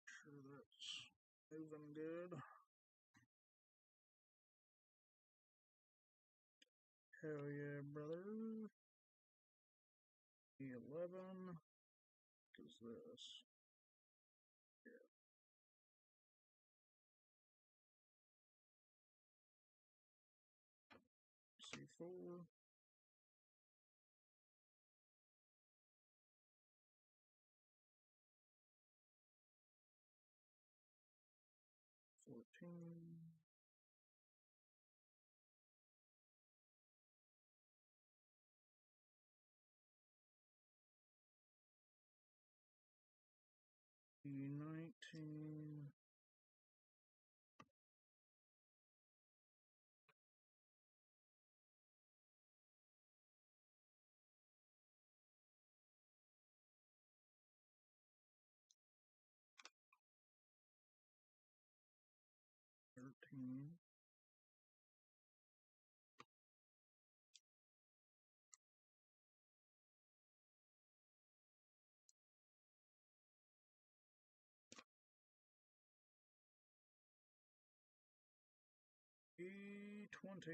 Sure that's moving good. Hell yeah, brother. E11. What is this? Yeah. C4. $14. E19. $13. E20.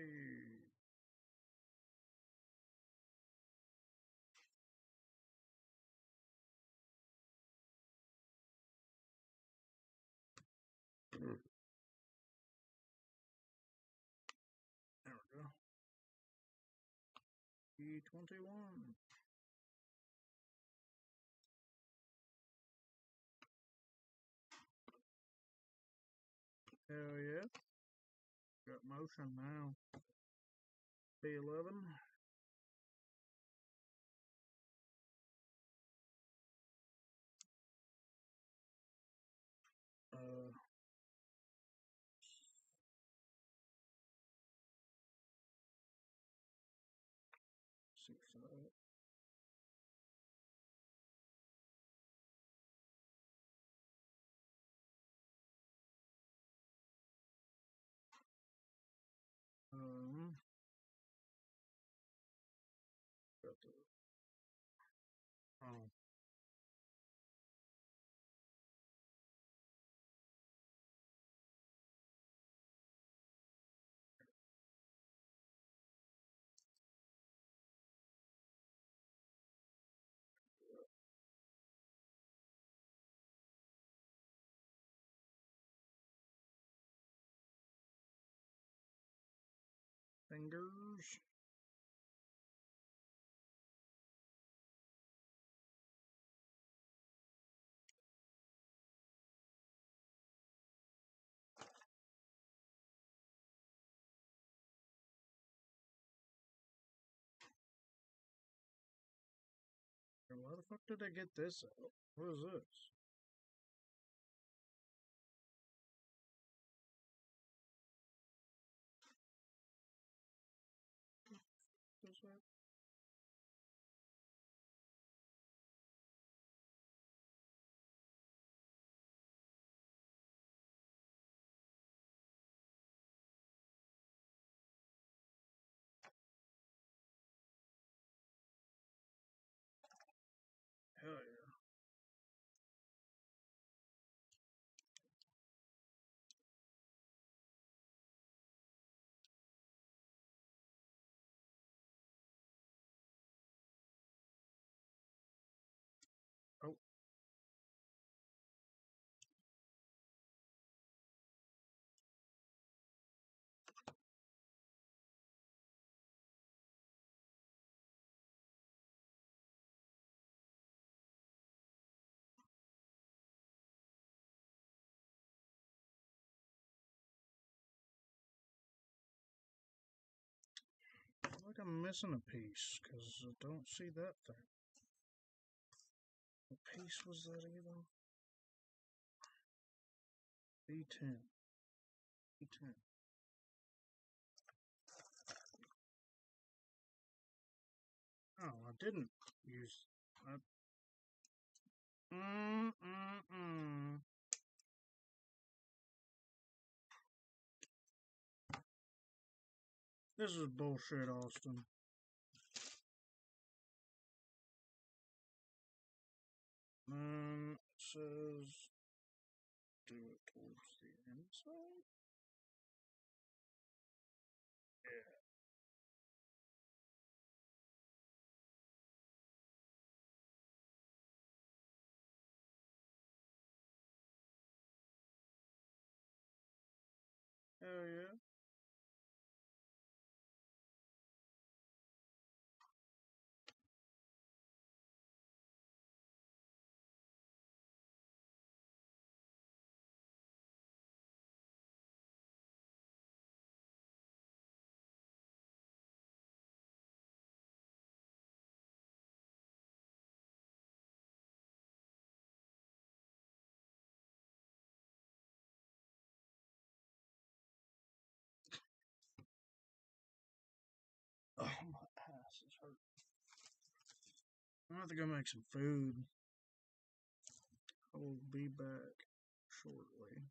There we go. E21. Hell yeah. Got motion now. B11. Uh, C5. fingers. Why the fuck did I get this out? What is this? What's that? Hell yeah. Oh. I feel like I'm missing a piece, because I don't see that thing. What piece was that even? B10. B10. Oh, I didn't use... This is bullshit, Austin. It says do it towards the inside. Yeah. Hell yeah. Oh, my ass is hurt. I'm gonna have to go make some food. I will be back shortly.